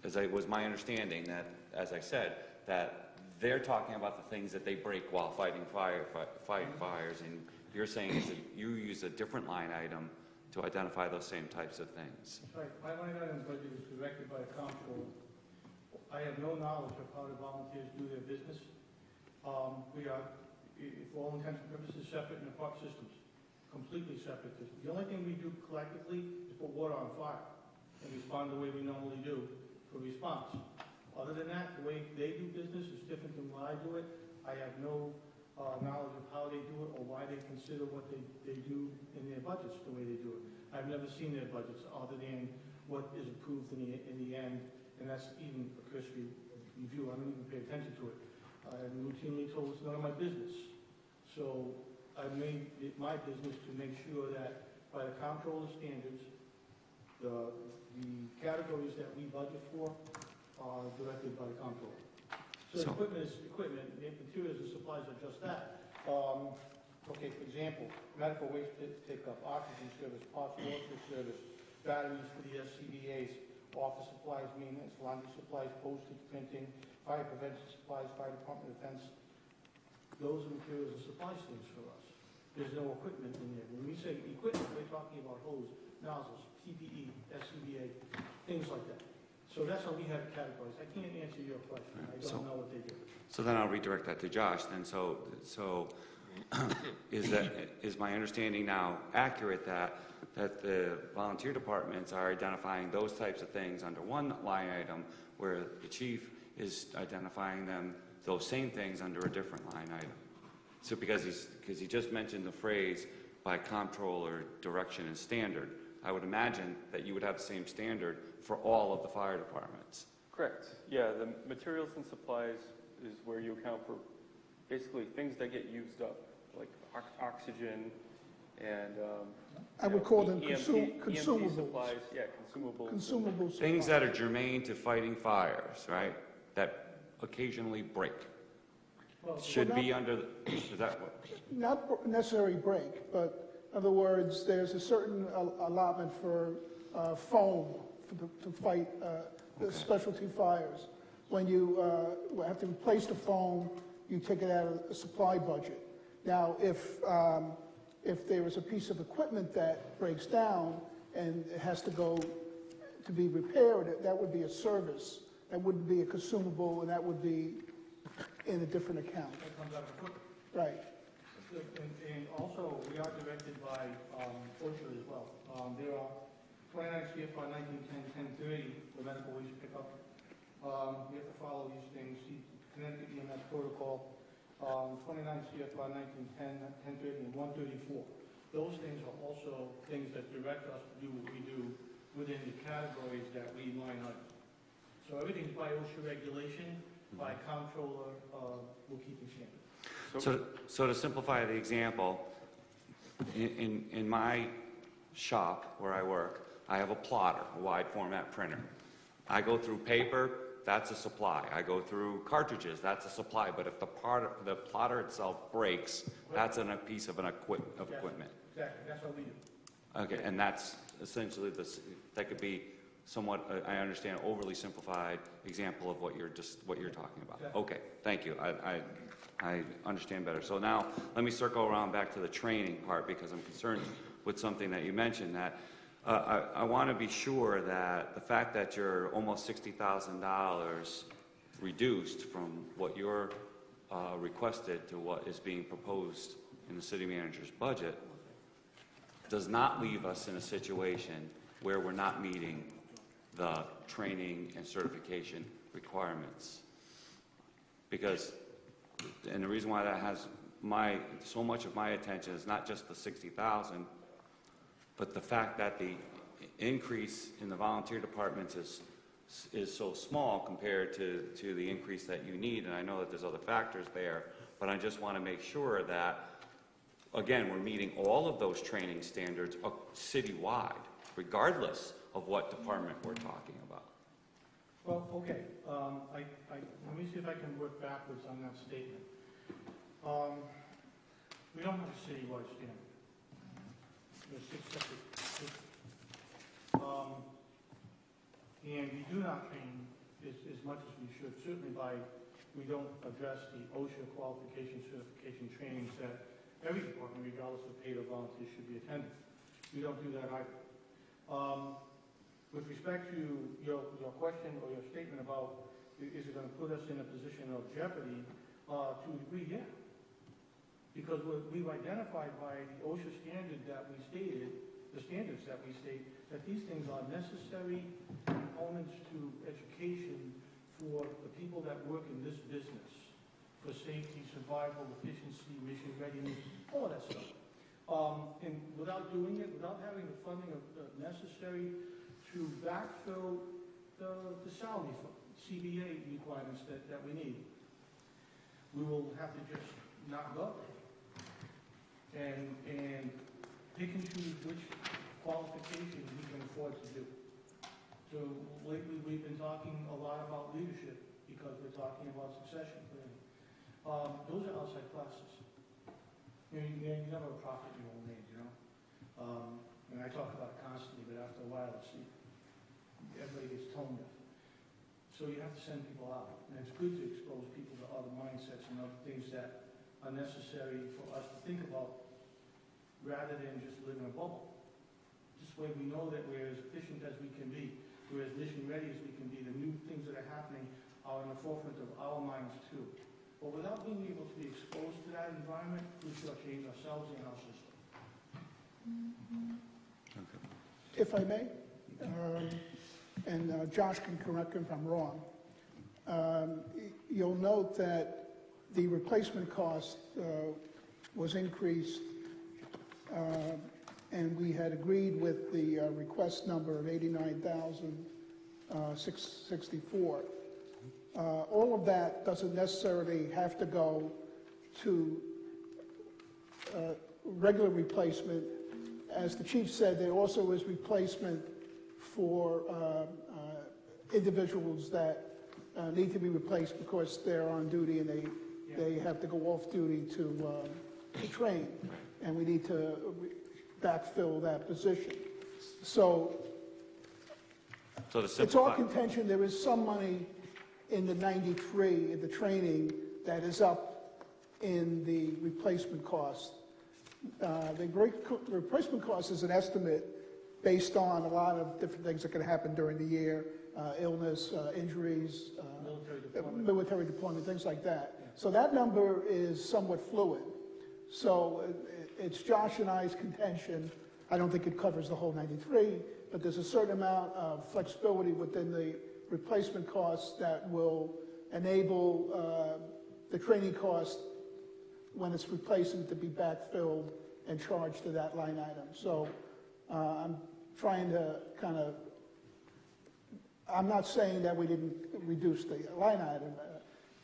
S7: as it was my understanding that, as I said, that they're talking about the things that they break while fighting fires, and you're saying is that you use a different line item to identify those same types of things.
S14: That's right. My line item budget is directed by a comptroller. I have no knowledge of how the volunteers do their business. We are, for all intents and purposes, separate and apart systems, completely separate systems. The only thing we do collectively is put water on fire and respond the way we normally do for response. Other than that, the way they do business is different than what I do it. I have no knowledge of how they do it or why they consider what they do in their budgets the way they do it. I've never seen their budgets other than what is approved in the end, and that's even a cursory review. I don't even pay attention to it. I'm routinely told it's none of my business. So I've made it my business to make sure that by the comptroller standards, the categories that we budget for are directed by the comptroller. So equipment is equipment, materials and supplies are just that. Okay, for example, medical waste pickup, oxygen service, parts washer service, batteries for the SCBA's, office supplies, maintenance, laundry supplies, postage, printing, fire prevention supplies, fire department defense those are materials and supplies things for us. There's no equipment in there. When we say equipment, we're talking about hose, nozzles, PPE, SCBA, things like that. So that's how we have it categorized. I can't answer your question. I don't know what they do.
S7: So then I'll redirect that to Josh then. So is my understanding now accurate that the volunteer departments are identifying those types of things under one line item, where the chief is identifying those same things under a different line item? So because he just mentioned the phrase by comptroller, direction, and standard, I would imagine that you would have the same standard for all of the fire departments.
S10: Correct. Yeah, the materials and supplies is where you account for basically things that get used up, like oxygen and
S2: I would call them
S10: EMT
S2: consumables.
S10: supplies. Yeah, consumables.
S2: Consumables.
S7: Things that are germane to fighting fires, right? That occasionally break. Should be under, is that what?
S2: Not necessarily break, but in other words, there's a certain allotment for foam to fight the specialty fires. When you have to replace the foam, you take it out of the supply budget. Now, if there is a piece of equipment that breaks down and it has to go to be repaired, that would be a service. That wouldn't be a consumable, and that would be in a different account.
S14: That comes out of equipment.
S2: Right.
S14: And also, we are directed by OSHA as well. There are 29 CFR 1910, 1030, the medical waste pickup. We have to follow these things. Connecticut EMS protocol, 29 CFR 1910, 1030, and 134. Those things are also things that direct us to do what we do within the categories that we line up. So everything's by OSHA regulation, by comptroller, bookkeeping standard.
S7: So to simplify the example, in my shop where I work, I have a plotter, a wide format printer. I go through paper, that's a supply. I go through cartridges, that's a supply. But if the plotter itself breaks, that's a piece of equipment.
S14: Exactly, that's what we do.
S7: Okay, and that's essentially that could be somewhat, I understand, overly simplified example of what you're talking about.
S14: Exactly.
S7: Okay, thank you. I understand better. So now let me circle around back to the training part, because I'm concerned with something that you mentioned, that I want to be sure that the fact that you're almost $60,000 reduced from what you're requested to what is being proposed in the city manager's budget does not leave us in a situation where we're not meeting the training and certification requirements. Because, and the reason why that has so much of my attention is not just the 60,000, but the fact that the increase in the volunteer departments is so small compared to the increase that you need. And I know that there's other factors there, but I just want to make sure that, again, we're meeting all of those training standards citywide, regardless of what department we're talking about.
S14: Well, okay, let me see if I can work backwards on that statement. We don't have a citywide standard. There's 6 separate systems. And we do not train as much as we should, certainly we don't address the OSHA qualification certification trainings that every department, regardless of paid or volunteer, should be attending. We don't do that either. With respect to your question or your statement about is it going to put us in a position of jeopardy, to a degree, yeah. Because we've identified by the OSHA standard that we stated, the standards that we state, that these things are necessary components to education for the people that work in this business, for safety, survival, efficiency, mission readiness, all that stuff. And without doing it, without having the funding necessary to backfill the salary CBA requirements that we need, we will have to just not go and pick and choose which qualifications we can afford to do. So lately we've been talking a lot about leadership because we're talking about succession planning. Those are outside classes. You never profit your own name, you know? And I talk about it constantly, but after a while, everybody gets tone deaf. So you have to send people out. And it's good to expose people to other mindsets and other things that are necessary for us to think about, rather than just live in a bubble. This way we know that we're as efficient as we can be, we're as mission ready as we can be, the new things that are happening are in the forefront of our minds too. But without being able to be exposed to that environment, we shortchange ourselves and our system.
S2: If I may, and Josh can correct me if I'm wrong, you'll note that the replacement cost was increased, and we had agreed with the request number of $89,664. All of that doesn't necessarily have to go to regular replacement. As the chief said, there also is replacement for individuals that need to be replaced because they're on duty and they have to go off duty to train, and we need to backfill that position. So it's our contention there is some money in the 93, in the training, that is up in the replacement cost. The replacement cost is an estimate based on a lot of different things that can happen during the year, illness, injuries, military deployment, things like that. So that number is somewhat fluid. So it's Josh and I's contention. I don't think it covers the whole 93, but there's a certain amount of flexibility within the replacement costs that will enable the training cost when it's replacing to be backfilled and charged to that line item. So I'm trying to kind of, I'm not saying that we didn't reduce the line item.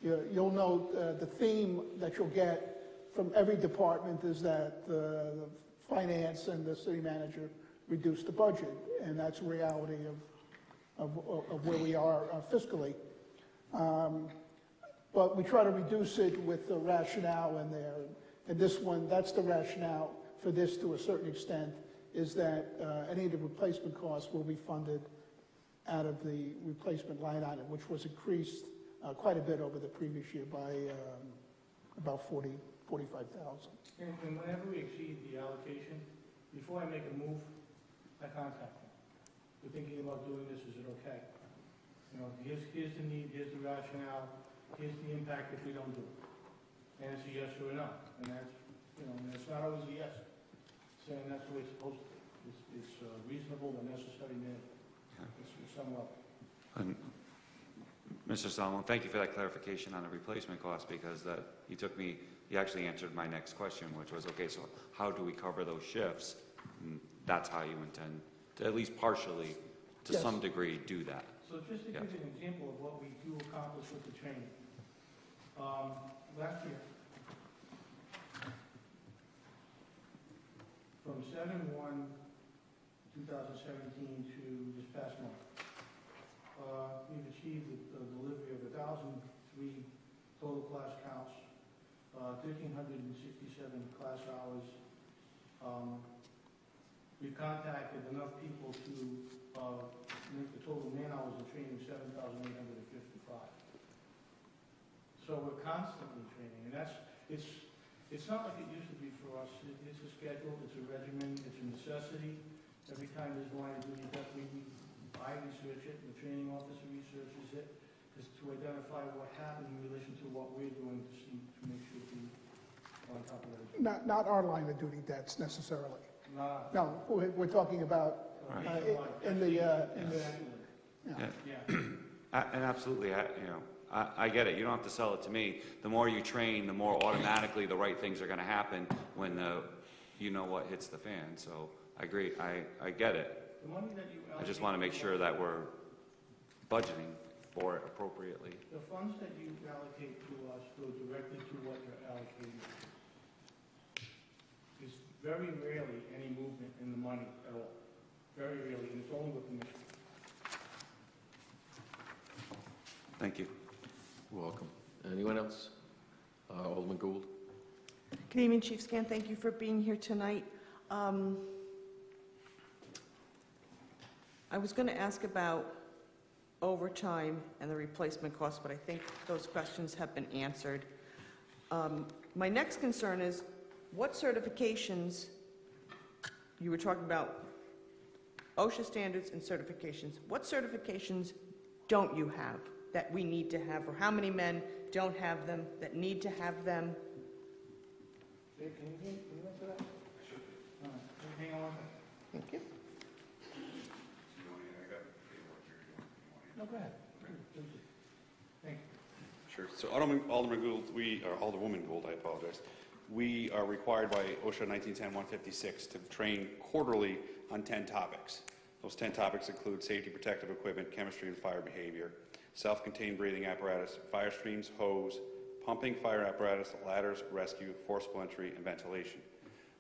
S2: You'll note the theme that you'll get from every department is that the finance and the city manager reduced the budget, and that's a reality of where we are fiscally. But we try to reduce it with the rationale in there. And this one, that's the rationale for this to a certain extent, is that any of the replacement costs will be funded out of the replacement line item, which was increased quite a bit over the previous year by about 45,000.
S14: And whenever we exceed the allocation, before I make a move, I contact them. We're thinking about doing this, is it okay? You know, here's the need, here's the rationale, here's the impact if we don't do it. And it's a yes or a no. And that's, you know, and it's not always a yes. Saying that's the way it's supposed to be. It's reasonable and necessary manner. It's sum up.
S7: Mr. Solomon, thank you for that clarification on the replacement cost, because he actually answered my next question, which was, okay, so how do we cover those shifts? And that's how you intend to, at least partially, to some degree, do that.
S14: So just to give you an example of what we do accomplish with the training. Last year, from 7/1/2017 to this past month, we've achieved the delivery of 1,003 total class counts, 1,367 class hours. We've contacted enough people to make the total man hours of training 7,855. So we're constantly training, and it's not like it used to be for us. It's a schedule, it's a regimen, it's a necessity. Every time there's line of duty, I research it, the training officer researches it, just to identify what happened in relation to what we're doing to make sure we're on top of everything.
S2: Not our line of duty debts necessarily.
S14: No,
S2: we're talking about in the
S7: And absolutely, I get it. You don't have to sell it to me. The more you train, the more automatically the right things are going to happen when what hits the fan. So I agree. I get it.
S14: the money that you allocate.
S7: I just want to make sure that we're budgeting for it appropriately.
S14: The funds that you allocate to us go directly to what you're allocating. There's very rarely any movement in the money at all. Very rarely, and it's only with the mission.
S7: Thank you.
S1: You're welcome. Anyone else? Alderman Gould?
S6: Good evening, Chief Scan. Thank you for being here tonight. I was going to ask about overtime and the replacement costs, but I think those questions have been answered. My next concern is, what certifications, you were talking about OSHA standards and certifications, what certifications don't you have that we need to have, or how many men don't have them that need to have them?
S14: Dave, can you answer that? Sure. All right, hang on one second.
S6: Thank you.
S14: No, go ahead. Thank you.
S16: Sure. So Alderman Gould, or Alderwoman Gould, I apologize. We are required by OSHA 1910-156 to train quarterly on 10 topics. Those 10 topics include safety protective equipment, chemistry and fire behavior, self-contained breathing apparatus, fire streams, hose, pumping fire apparatus, ladders, rescue, forcible entry, and ventilation.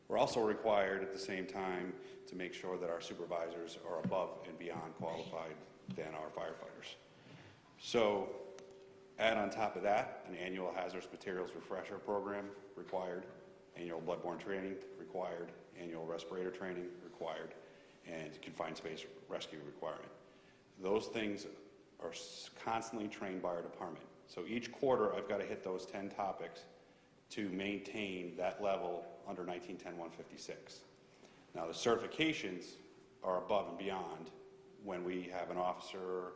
S16: We're also required at the same time to make sure that our supervisors are above and beyond qualified than our firefighters. So add on top of that an annual hazardous materials refresher program required, annual bloodborne training required, annual respirator training required, and confined space rescue requirement. Those things are constantly trained by our department. So each quarter I've got to hit those 10 topics to maintain that level under 1910-156. Now the certifications are above and beyond when we have an officer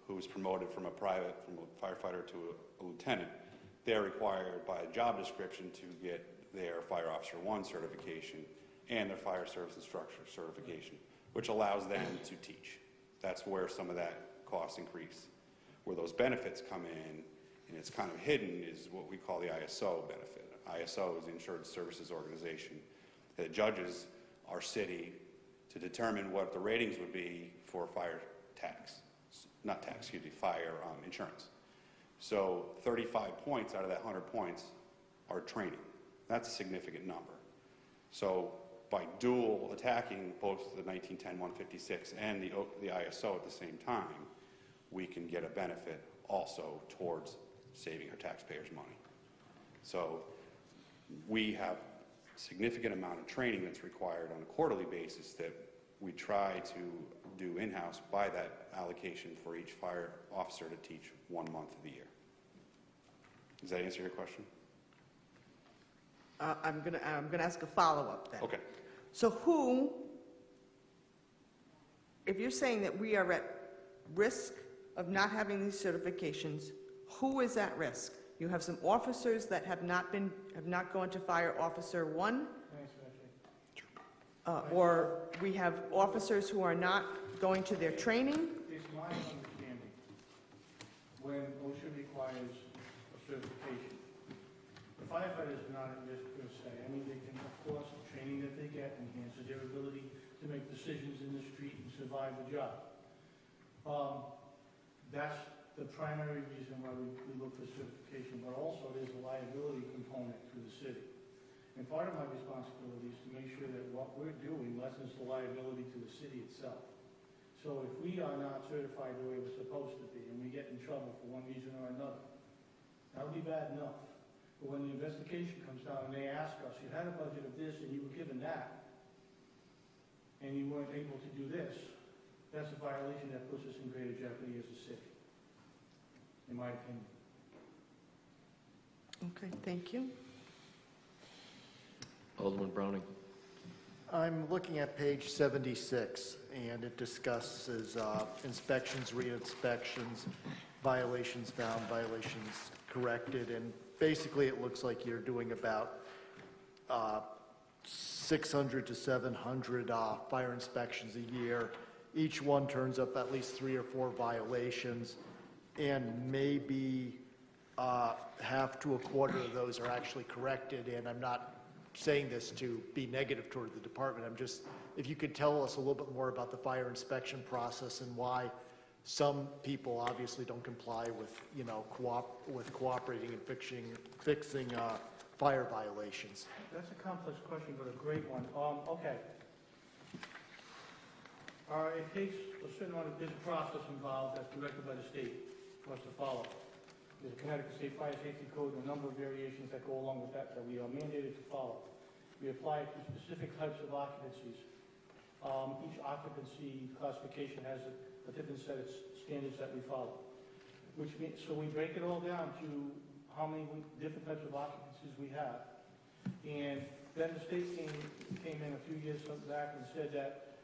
S16: who's promoted from a firefighter to a lieutenant. They're required by job description to get their Fire Officer 1 certification and their Fire Service Instructor certification, which allows them to teach. That's where some of that cost increase. Where those benefits come in, and it's kind of hidden, is what we call the ISO benefit. ISO is the Insurance Services Organization that judges our city to determine what the ratings would be for fire fire insurance. So 35 points out of that 100 points are training. That's a significant number. So by dual attacking both the 1910-156 and the ISO at the same time, we can get a benefit also towards saving our taxpayers' money. So we have a significant amount of training that's required on a quarterly basis that we try to do in-house by that allocation for each fire officer to teach 1 month of the year. Does that answer your question?
S6: I'm gonna ask a follow-up then.
S16: Okay.
S6: So who, if you're saying that we are at risk of not having these certifications, who is at risk? You have some officers that have not gone to Fire Officer 1, or we have officers who are not going to their training.
S14: It's my understanding, when OSHA requires a certification, the firefighters are not at risk per se. I mean, they can, of course, the training that they get enhances their ability to make decisions in the street and survive the job. That's the primary reason why we look for certification, but also there's a liability component to the city. And part of my responsibility is to make sure that what we're doing lessens the liability to the city itself. So if we are not certified the way we're supposed to be, and we get in trouble for one reason or another, that'll be bad enough. But when the investigation comes down and they ask us, you had a budget of this and you were given that, and you weren't able to do this, that's a violation that puts us in greater jeopardy as a city, in my opinion.
S6: Okay, thank you.
S1: Alderman Browning.
S8: I'm looking at page 76, and it discusses inspections, re-inspections, violations found, violations corrected, and basically it looks like you're doing about 600 to 700 fire inspections a year. Each one turns up at least 3 or 4 violations, and maybe half to a quarter of those are actually corrected, and I'm not saying this to be negative toward the department. I'm just, if you could tell us a little bit more about the fire inspection process and why some people obviously don't comply with, you know, cooperating and fixing fire violations.
S14: That's a complex question, but a great one. Okay. It takes a certain amount of, there's a process involved that's directed by the state for us to follow. There's a Connecticut State Fire Safety Code and a number of variations that go along with that we are mandated to follow. We apply it to specific types of occupancies. Each occupancy classification has a different set of standards that we follow. Which means, so we break it all down to how many different types of occupancies we have. And then the state came in a few years back and said that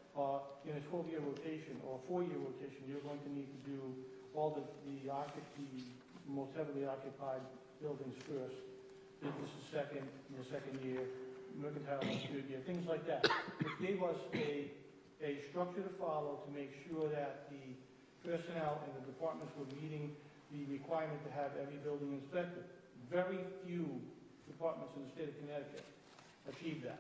S14: in a 12-year rotation or a 4-year rotation, you're going to need to do all the most heavily occupied buildings first, business is second, in the second year, mercantile in the third year, things like that, which gave us a structure to follow to make sure that the personnel and the departments were meeting the requirement to have every building inspected. Very few departments in the state of Connecticut achieve that,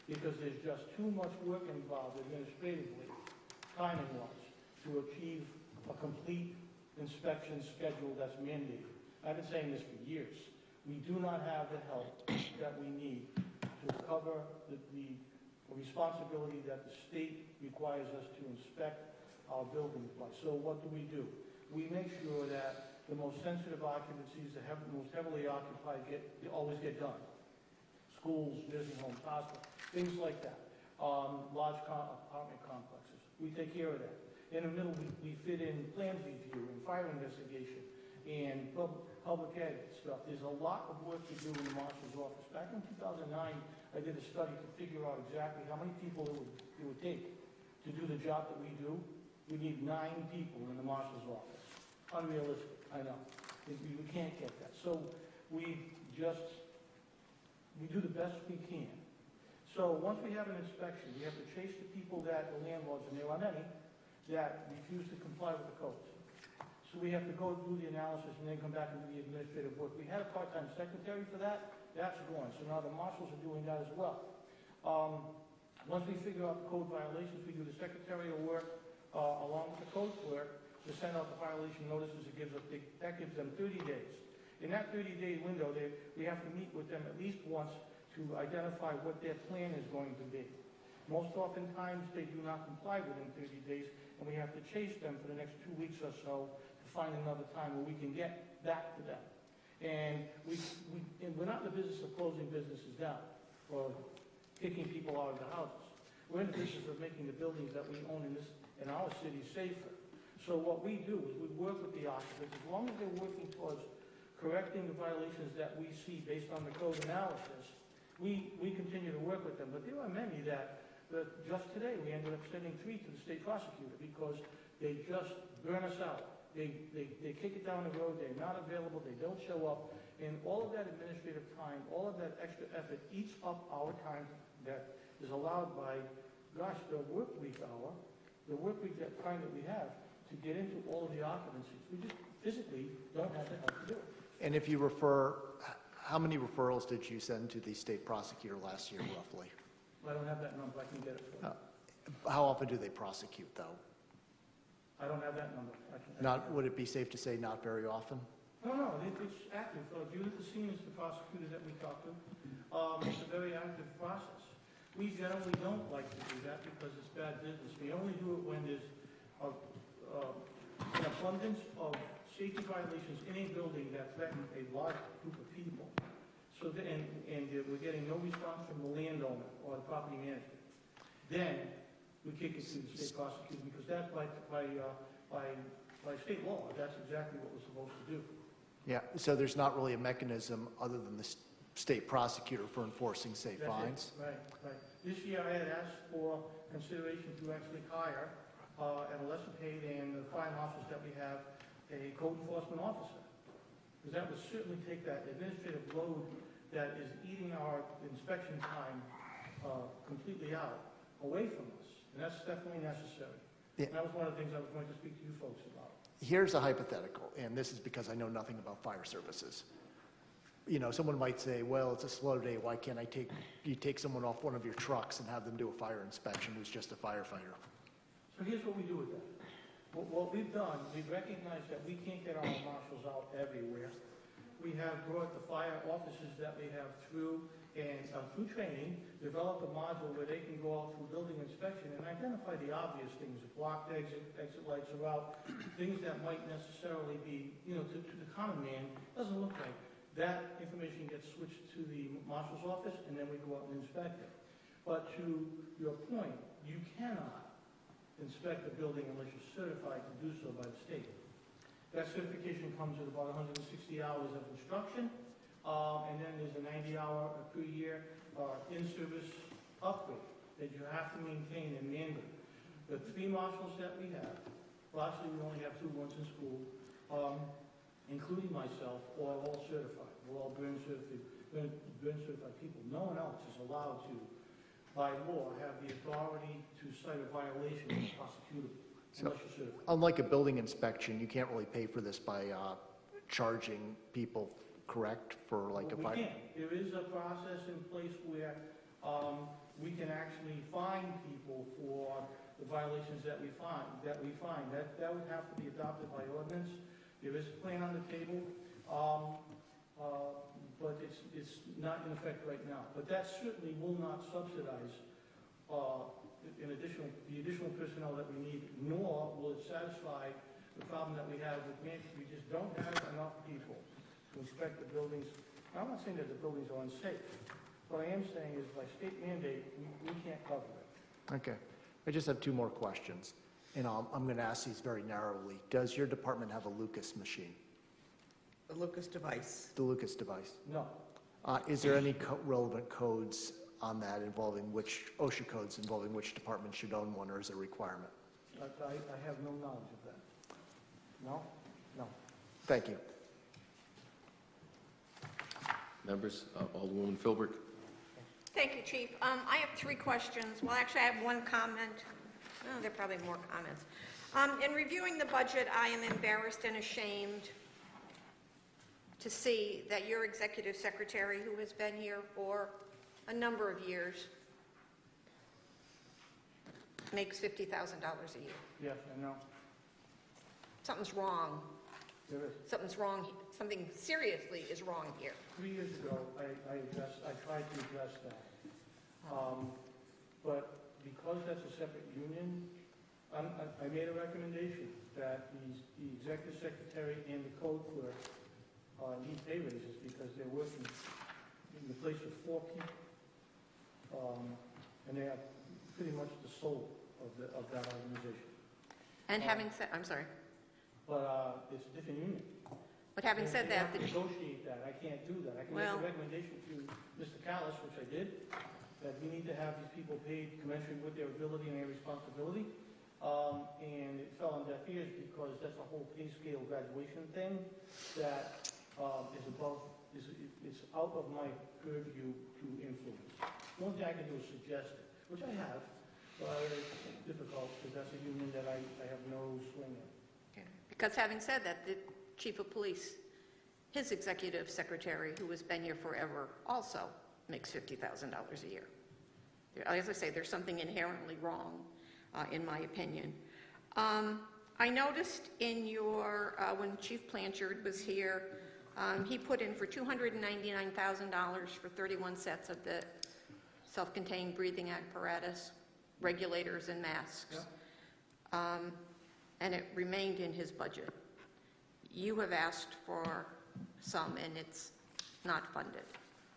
S14: because there's just too much work involved administratively, timing-wise, to achieve a complete inspection schedule that's mandated. I've been saying this for years. We do not have the help that we need to cover the responsibility that the state requires us to inspect our buildings by. So what do? We make sure that the most sensitive occupancies, the most heavily occupied always get done. Schools, nursing homes, hospitals, things like that. Large apartment complexes. We take care of that. In the middle, we fit in plan review and fire investigation and public ed stuff. There's a lot of work to do in the marshal's office. Back in 2009, I did a study to figure out exactly how many people it would take to do the job that we do. We need 9 people in the marshal's office. Unrealistic, I know. We can't get that. So we do the best we can. So once we have an inspection, we have to chase the people the landlords, and there are many, that refuse to comply with the codes. So we have to go do the analysis and then come back and do the administrative work. We had a part-time secretary for that. That's gone. So now the marshals are doing that as well. Once we figure out the code violations, we do the secretarial work along with the code clerk to send out the violation notices. That gives them 30 days. In that 30-day window, we have to meet with them at least once to identify what their plan is going to be. Most oftentimes, they do not comply within 30 days, and we have to chase them for the next 2 weeks or so to find another time where we can get back to them. And we're not in the business of closing businesses down or kicking people out of the houses. We're in the business of making the buildings that we own in our city safer. So what we do is we work with the occupants. As long as they're working towards correcting the violations that we see based on the code analysis, we continue to work with them. But there are many that just today we ended up sending 3 to the state prosecutor because they just burn us out. They kick it down the road, they're not available, they don't show up, and all of that administrative time, all of that extra effort eats up our time that is allowed by, the work week time that we have to get into all of the occupancies. We just physically don't have the help to do it.
S8: And if you how many referrals did you send to the state prosecutor last year, roughly?
S14: I don't have that number, I can get it for you.
S8: How often do they prosecute, though?
S14: I don't have that number.
S8: Would it be safe to say not very often?
S14: No, it's active. Judith Racine is the prosecutor that we talk to. It's a very active process. We generally don't like to do that because it's bad business. We only do it when there's an abundance of safety violations in a building that threaten a large group of people. So we're getting no response from the landowner or the property manager. Then we kick it to the state prosecutor because that's by state law. That's exactly what we're supposed to do.
S8: Yeah, so there's not really a mechanism other than the state prosecutor for enforcing, say, fines?
S14: Right. This year I had asked for consideration to actually hire at a lesser pay than the fire marshals that we have, a code enforcement officer. Because that would certainly take that administrative load that is eating our inspection time completely out, away from us. And that's definitely necessary.
S8: Yeah.
S14: And that was one of the things I was going to speak to you folks about.
S8: Here's a hypothetical, and this is because I know nothing about fire services. Someone might say, well, it's a slow day. Why can't you take someone off one of your trucks and have them do a fire inspection who's just a firefighter?
S14: So here's what we do with that. What we've done, we've recognized that we can't get our marshals out everywhere. We have brought the fire officers that we have through training, developed a module where they can go out through building inspection and identify the obvious things, blocked exit lights are out, things that might necessarily be, to the common man, doesn't look like. That information gets switched to the marshal's office, and then we go out and inspect it. But to your point, you cannot inspect a building unless you're certified to do so by the state. That certification comes with about 160 hours of instruction, and then there's a 90-hour per year in-service upgrade that you have to maintain and manually. The 3 marshals that we have, lastly, we only have 2 ones in school, including myself, are all certified. We're all burn certified people. No one else is allowed to, by law, have the authority to cite a violation and prosecute it
S8: So,
S14: unless you're certified.
S8: unlike a building inspection, you can't really pay for this by charging people, correct, for like a
S14: We
S8: fire?
S14: can. There is a process in place where we can actually fine people for the violations that we find. That would have to be adopted by ordinance. There is a plan on the table, but it's not in effect right now. But that certainly will not subsidize the additional personnel that we need, nor will it satisfy the problem that we have with management. We just don't have enough people to inspect the buildings. I'm not saying that the buildings are unsafe. What I am saying is by state mandate, we can't cover it.
S8: Okay. I just have 2 more questions, and I'm going to ask these very narrowly. Does your department have a Lucas machine,
S6: The Lucas device.
S8: the Lucas device?
S14: No.
S8: Is there any relevant codes on that involving OSHA codes involving which department should own one, or is it a requirement?
S14: I have no knowledge of that. No? No.
S8: Thank you.
S1: Members, Alderwoman Philbrick.
S9: Thank you, Chief. I have 3 questions. Well, actually, I have 1 comment. Oh, there are probably more comments. In reviewing the budget, I am embarrassed and ashamed to see that your executive secretary, who has been here for a number of years, makes $50,000 a year.
S14: Yes, I know.
S9: Something's wrong.
S14: There is.
S9: Something's wrong. Something seriously is wrong here.
S14: 3 years ago, I tried to address that. But because that's a separate union, I made a recommendation that the executive secretary and the code clerk need pay raises because they're working in the place of 4 people. And they are pretty much the soul of that organization.
S9: And having said, I'm sorry,
S14: But it's a different union.
S9: but having said
S14: They
S9: that,
S14: have to negotiate that. I can't do that. I can make
S9: Well-
S14: a recommendation to Mr. Callis, which I did, that we need to have these people paid commensurate with their ability and their responsibility. And it fell on deaf ears because that's a whole pay scale graduation thing that is above, it's out of my purview to influence. The only thing I can do is suggest it, which I have, but it's difficult because that's a union that I have no swing in.
S9: because having said that, the chief of police, his executive secretary, who has been here forever, also makes $50,000 a year. As I say, there's something inherently wrong, in my opinion. I noticed in your, when Chief Blanchard was here, he put in for $299,000 for 31 sets of the self-contained breathing apparatus, regulators, and masks. And it remained in his budget. You have asked for some, and it's not funded.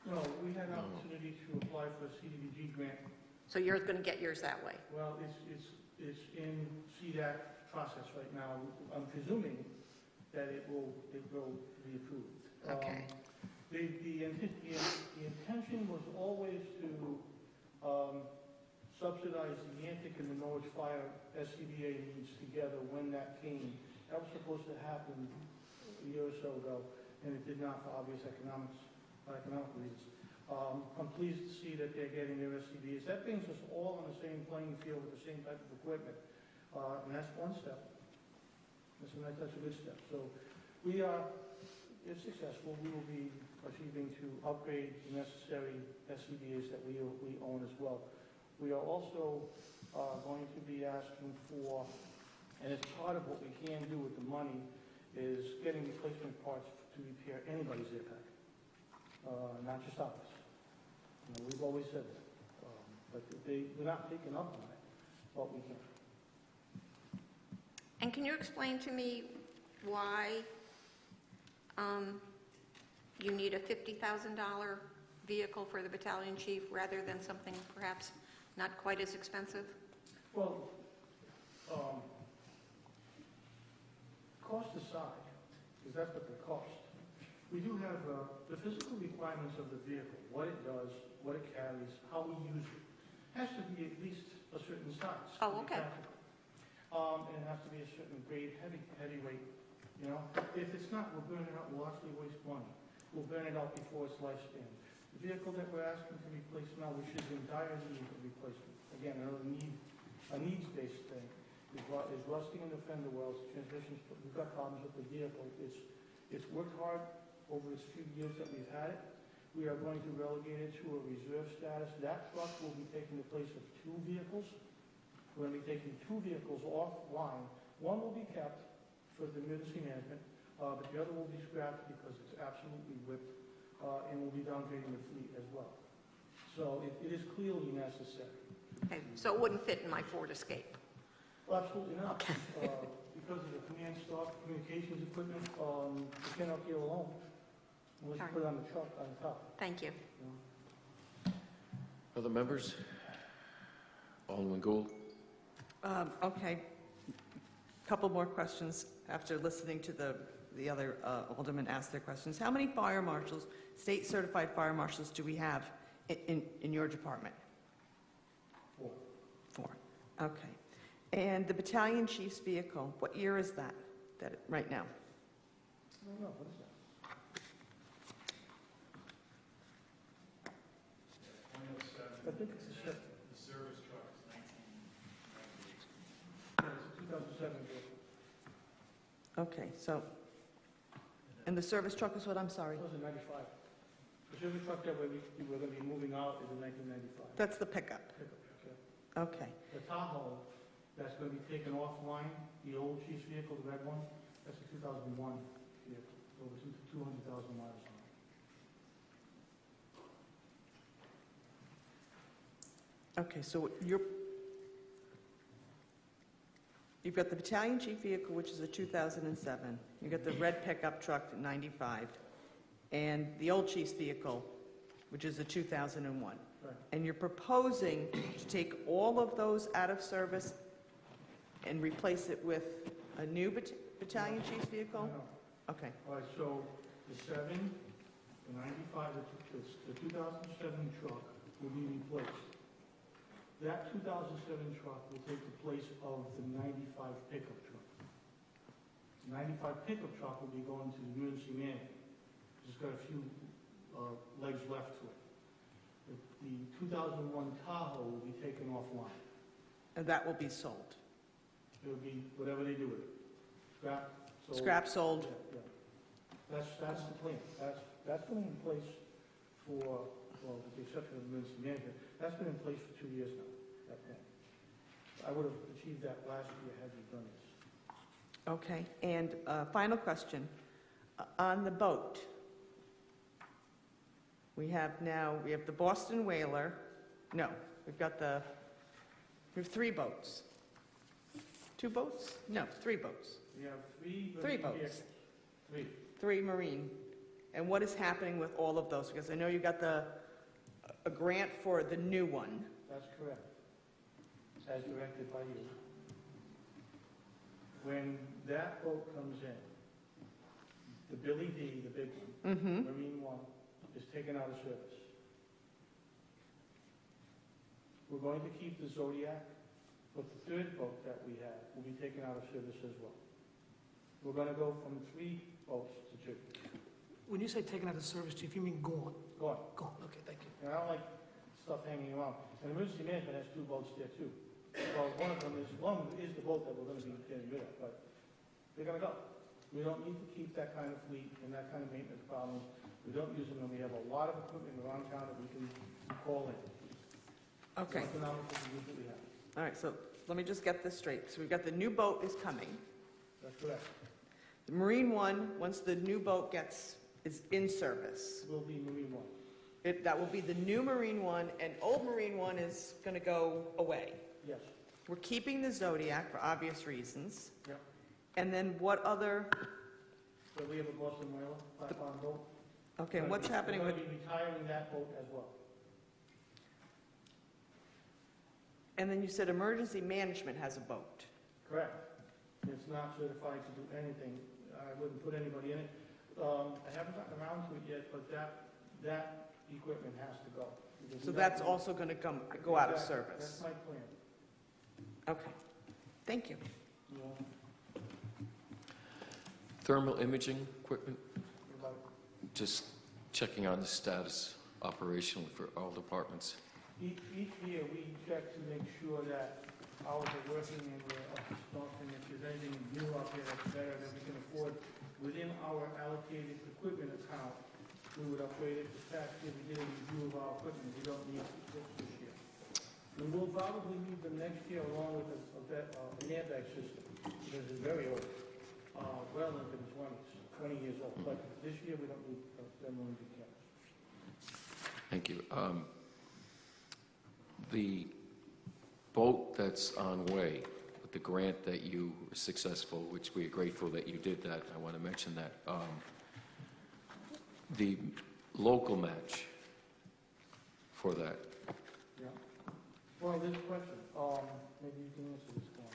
S14: No, we had an opportunity to apply for a CDBG grant.
S9: So you're going to get yours that way?
S14: Well, it's in CDAC process right now. I'm presuming that it will be approved.
S9: Okay.
S14: The intention was always to subsidize the Yantic and the Norwich Fire SCBA needs together when that came. That was supposed to happen a year or so ago, and it did not for obvious economic reasons. I'm pleased to see that they're getting their SCBA's. That brings us all on the same playing field with the same type of equipment, and that's one step. That's a good step. So we are, if successful, we will be achieving to upgrade the necessary SCBA's that we own as well. We are also going to be asking for, and as part of what we can do with the money, is getting replacement parts to repair anybody's air pack, not just ours. You know, we've always said that, but we're not taking up on it, but we can.
S9: And can you explain to me why you need a $50,000 vehicle for the battalion chief rather than something perhaps not quite as expensive?
S14: Well, cost aside, because that's what they cost. We do have the physical requirements of the vehicle, what it does, what it carries, how we use it. Has to be at least a certain size. to
S9: Oh,
S14: be
S9: okay.
S14: practical. And it has to be a certain grade, heavyweight, you know? If it's not, we'll burn it out, we'll actually waste money. We'll burn it out before its lifespan. The vehicle that we're asking to replace now, we should be in dire need of replacement. Again, a needs-based thing. Is rusting in the fender wells, transmissions, we've got problems with the vehicle. It's worked hard over its few years that we've had it. We are going to relegate it to a reserve status. That truck will be taking the place of 2 vehicles. We're going to be taking 2 vehicles offline. One will be kept for the emergency management, but the other will be scrapped because it's absolutely whipped, and we'll be downgrading the fleet as well. So it is clearly necessary.
S9: Okay, so it wouldn't fit in my Ford Escape?
S14: Well, absolutely not. Because of the command staff, communications equipment, you cannot get alone unless you put it on the truck on top.
S9: Thank you.
S1: Other members? Alderman Gould?
S6: Okay. Couple more questions after listening to the other aldermen ask their questions. How many fire marshals, state-certified fire marshals, do we have in your department?
S14: 4.
S6: 4. Okay. And the battalion chief's vehicle, what year is that right now?
S14: I don't know, what is that? I think it's a ship.
S17: The service truck is 1998.
S14: It's a 2007 vehicle.
S6: Okay, so, and the service truck is what, I'm sorry?
S14: It was in 95. The service truck that we're going to be moving out is in 1995.
S6: That's the pickup. Okay.
S14: The Tahoe that's going to be taken offline, the old chief's vehicle, the red one, that's a 2001 vehicle, over 200,000 miles on it.
S6: Okay, so you've got the battalion chief vehicle, which is a 2007. You've got the red pickup truck, 95, and the old chief's vehicle, which is a 2001.
S14: Right.
S6: And you're proposing to take all of those out of service and replace it with a new battalion chief's vehicle?
S14: No.
S6: Okay.
S14: All right, so the 7, the 95, the 2007 truck will be replaced. That 2007 truck will take the place of the 95 pickup truck. The 95 pickup truck will be going to the emergency management. It's got a few legs left to it. The 2001 Tahoe will be taken offline.
S6: And that will be sold?
S14: It'll be whatever they do with it. Scrap, sold.
S6: Scrap, sold?
S14: Yeah, yeah. That's the plan. That's been in place for, well, with the exception of emergency management, that's been in place for 2 years now, that plan. I would have achieved that last year had we done this.
S6: Okay, and final question. On the boat, we have the Boston Whaler. No, we have 3 boats. 2 boats? No, 3 boats.
S14: We have 3
S6: 3
S14: vehicles.
S6: boats. 3 marine. And what is happening with all of those? Because I know you got a grant for the new one.
S14: That's correct. As directed by you. When that boat comes in, the Billy D, the big one, Marine One, is taken out of service. We're going to keep the Zodiac, but the 3rd boat that we have will be taken out of service as well. We're going to go from 3 boats to 2.
S4: When you say taken out of service, chief, you mean gone?
S14: Gone.
S4: Gone, okay, thank you.
S14: And I don't like stuff hanging around. And emergency management has 2 boats there too. Well, one is the boat that we're going to be getting rid of, but they're going to go. We don't need to keep that kind of fleet and that kind of maintenance problems. We don't use them, and we have a lot of equipment around town that we can call in.
S6: Okay.
S14: It's economical to use what we have.
S6: All right, so let me just get this straight. So we've got the new boat is coming.
S14: That's correct.
S6: The Marine One, once the new boat is in service.
S14: Will be Marine One.
S6: That will be the new Marine One, and old Marine One is going to go away.
S14: Yes.
S6: We're keeping the Zodiac for obvious reasons.
S14: Yep.
S6: And then what other,
S14: So we have a Boston Whaler, 5-pound boat.
S6: okay, what's happening with,
S14: We're going to be retiring that boat as well.
S6: and then you said emergency management has a boat.
S14: Correct. It's not certified to do anything. I wouldn't put anybody in it. I haven't gotten around to it yet, but that equipment has to go. because
S6: So
S14: we
S6: that's
S14: have to-
S6: also going to go out of
S14: Exactly.
S6: service?
S14: That's my plan.
S6: Okay, thank you.
S14: You know,
S1: Thermal imaging equipment,
S14: you're like,
S1: just checking on the status operationally for all departments.
S14: Each year, we check to make sure that ours are working and we're up to snuff, and if there's anything new out there that's better that we can afford within our allocated equipment account, we would upgrade it. This past year, we did a review of our equipment, we don't need it this year. We will probably need them next year along with an airbag system, because it's very old, well into the 20 years old, but this year, we don't need them on the cameras.
S1: Thank you. The boat that's on way, with the grant that you were successful, which we are grateful that you did that, I want to mention that. The local match for that,
S14: Yeah. Well, this question, maybe you can answer this one.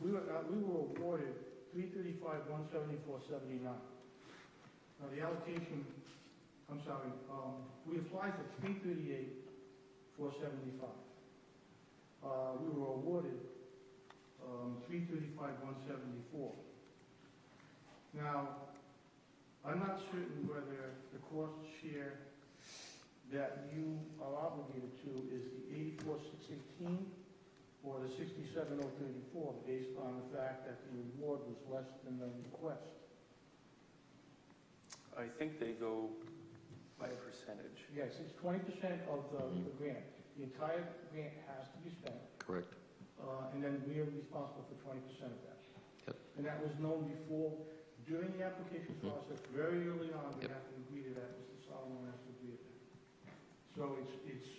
S14: We were awarded 335,174.79. Now, the allocation, I'm sorry, we applied for 338,475. We were awarded 335,174. Now, I'm not certain whether the cost share that you are obligated to is the 84,618 or the 67,034, based on the fact that the award was less than the request.
S10: I think they go by percentage.
S14: Yes, it's 20% of the grant. The entire grant has to be spent,
S1: correct?
S14: and then we are responsible for 20% of that.
S1: Yep.
S14: And that was known before, during the application process, very early on, we
S1: Yep.
S14: have to agree to that, Mr. Solomon has to agree to that. So it's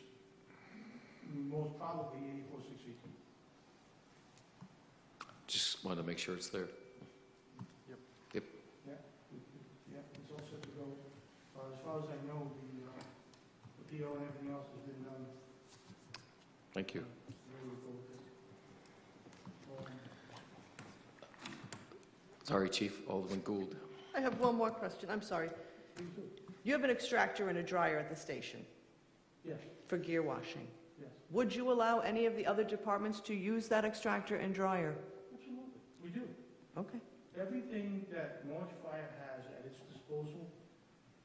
S14: most probably 84,618.
S1: Just want to make sure it's there.
S14: Yep.
S1: Yep.
S14: Yeah, it's all set to go. As far as I know, the PO and everything else has been done.
S1: Thank you.
S14: Ready to go with it.
S1: Sorry, Chief, Alderman Gould.
S6: I have one more question, I'm sorry.
S14: Please do.
S6: You have an extractor and a dryer at the station
S14: Yes,
S6: for gear washing.
S14: yes,
S6: Would you allow any of the other departments to use that extractor and dryer?
S14: absolutely. We do.
S6: Okay.
S14: Everything that Norwich Fire has at its disposal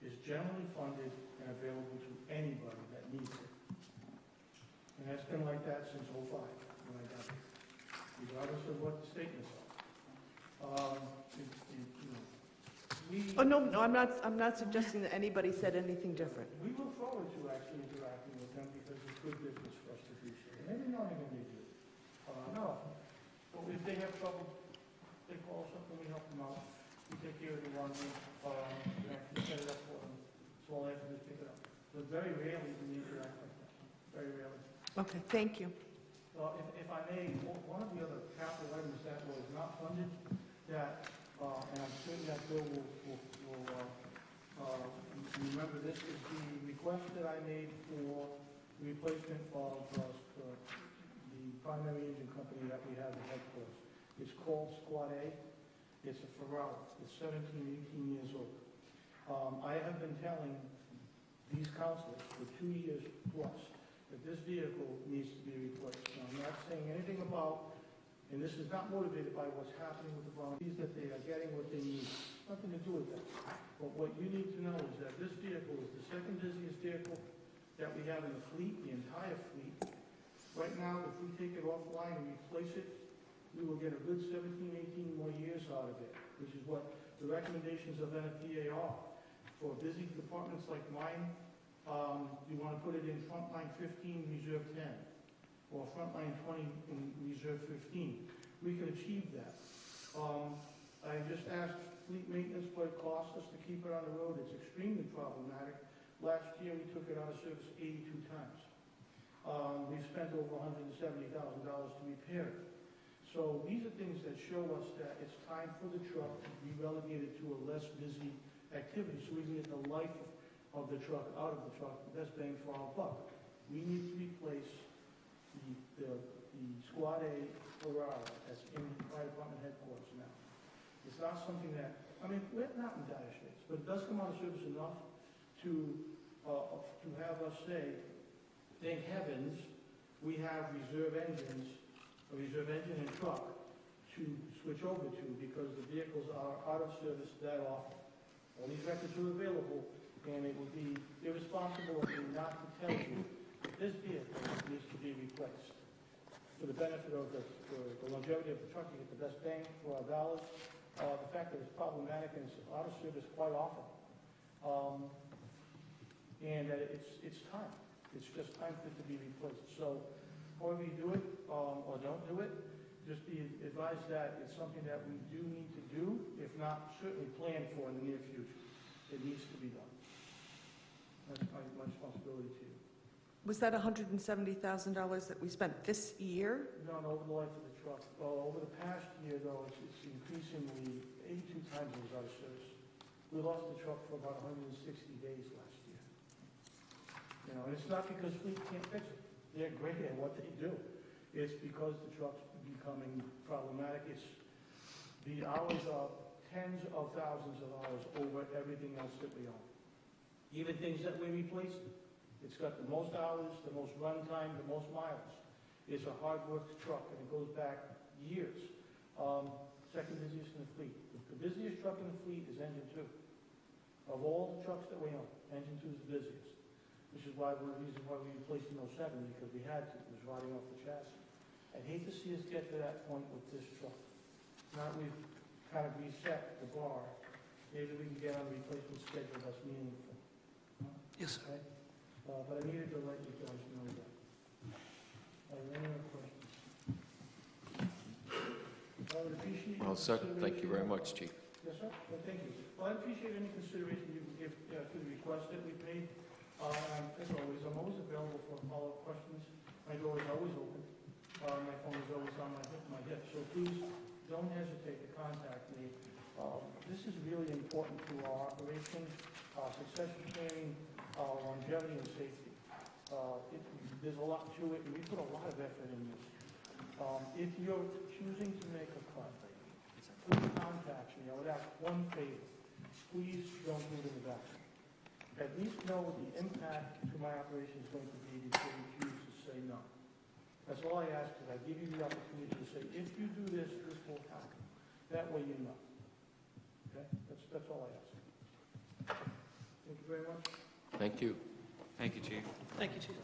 S14: is generally funded and available to anybody that needs it. And that's been like that since '05, when I got it, regardless of what the statements are.
S6: Oh, no, I'm not suggesting that anybody said anything different.
S14: We look forward to actually interacting with them because it's good business for us to do so. And every now and again they do. No, but if they have trouble, they call us up and we help them out. We take care of the laundry, and actually set it up for them. So all they have to do is pick it up. But very rarely do we interact like that. Very rarely.
S6: Okay, thank you.
S14: If I may, one of the other capital items that was not funded, that, and I'm certain that Bill will remember this, is the request that I made for the replacement of the primary engine company that we have at headquarters. It's called Squad A. It's a Ferrari. It's 17, 18 years old. I have been telling these councilors for 2 years plus that this vehicle needs to be replaced. Now, I'm not saying anything about, and this is not motivated by what's happening with the volunteers, that they are getting what they need. Nothing to do with that. But what you need to know is that this vehicle is the second busiest vehicle that we have in the fleet, the entire fleet. Right now, if we take it offline and replace it, we will get a good 17, 18 more years out of it, which is what the recommendations of NFPA are. For busy departments like mine, you want to put it in frontline 15, reserve 10, or frontline 20 in reserve 15. We can achieve that. I just asked fleet maintenance what it costs us to keep it on the road. It's extremely problematic. Last year, we took it out of service 82 times. We've spent over $170,000 to repair it. So these are things that show us that it's time for the truck to be relegated to a less busy activity so we can get the life of the truck out of the truck, the best bang for our buck. We need to replace the Squad A Ferrari that's in the fire department headquarters now. It's not something that, I mean, we're not in dire straits, but it does come out of service enough to have us say, thank heavens, we have reserve engines, a reserve engine and truck to switch over to, because the vehicles are out of service that often. All these records are available, and it would be irresponsible of me not to tell you that this vehicle needs to be replaced. For the benefit of the longevity of the truck, you get the best bang for our dollars. The fact that it's problematic and it's out of service quite often. And that it's time. It's just time for it to be replaced. So, however you do it, or don't do it, just be advised that it's something that we do need to do, if not certainly plan for in the near future. It needs to be done. That's my responsibility to you.
S6: Was that $170,000 that we spent this year?
S14: No, over the life of the truck. Over the past year, though, it's increasingly 82 times it was out of service. We lost the truck for about 160 days last year. You know, and it's not because fleet can't fix it. They're great at what they do. It's because the truck's becoming problematic. It's the hours are tens of thousands of hours over everything else that we own. Even things that we replaced. It's got the most hours, the most run time, the most miles. It's a hard-worked truck, and it goes back years. Second busiest in the fleet. The busiest truck in the fleet is Engine 2. Of all the trucks that we own, Engine 2 is the busiest. Which is one of the reasons why we replaced in 07, because we had to. It was riding off the chassis. I'd hate to see us get to that point with this truck. Now we've kind of reset the bar. Maybe we can get on a replacement schedule that's meaningful.
S4: Yes, sir.
S14: Okay? But I needed to let you guys know that. Are there any other questions? I would appreciate...
S1: Well, sir, thank you very much, Chief.
S14: Yes, sir. Well, thank you. Well, I appreciate any consideration you can give to the request that we've made. As always, I'm always available for follow-up questions. My door is always open. My phone is always on my hip. So please don't hesitate to contact me. This is really important to our operation, our succession planning, longevity and safety. There's a lot to it, and we put a lot of effort in this. If you're choosing to make a cut, please contact me. I would ask one favor. Please don't do it in the back. At least know what the impact to my operation is going to be before you choose to say no. That's all I ask, is I give you the opportunity to say, if you do this, this will happen. That way you know. Okay? That's all I ask. Thank you very much.
S1: Thank you.
S7: Thank you, Chief.
S4: Thank you, Chief.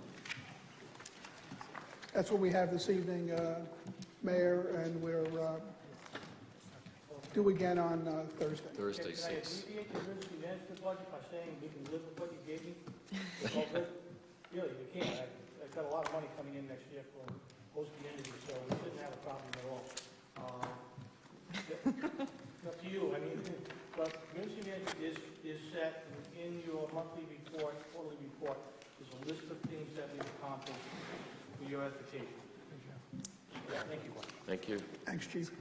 S2: That's what we have this evening, Mayor, and we're due again on Thursday.
S1: Thursday,
S14: Can I
S1: 6.
S14: alleviate your emergency management budget by saying we can live with what you gave me? It's all good? Really, we can. I've got a lot of money coming in next year for most of the energy, so we shouldn't have a problem at all. Up to you. I mean, but emergency management is set in your monthly report, quarterly report. There's a list of things that we've accomplished for your edification. Yeah, thank you.
S1: Thank you.
S2: Thanks, Chief.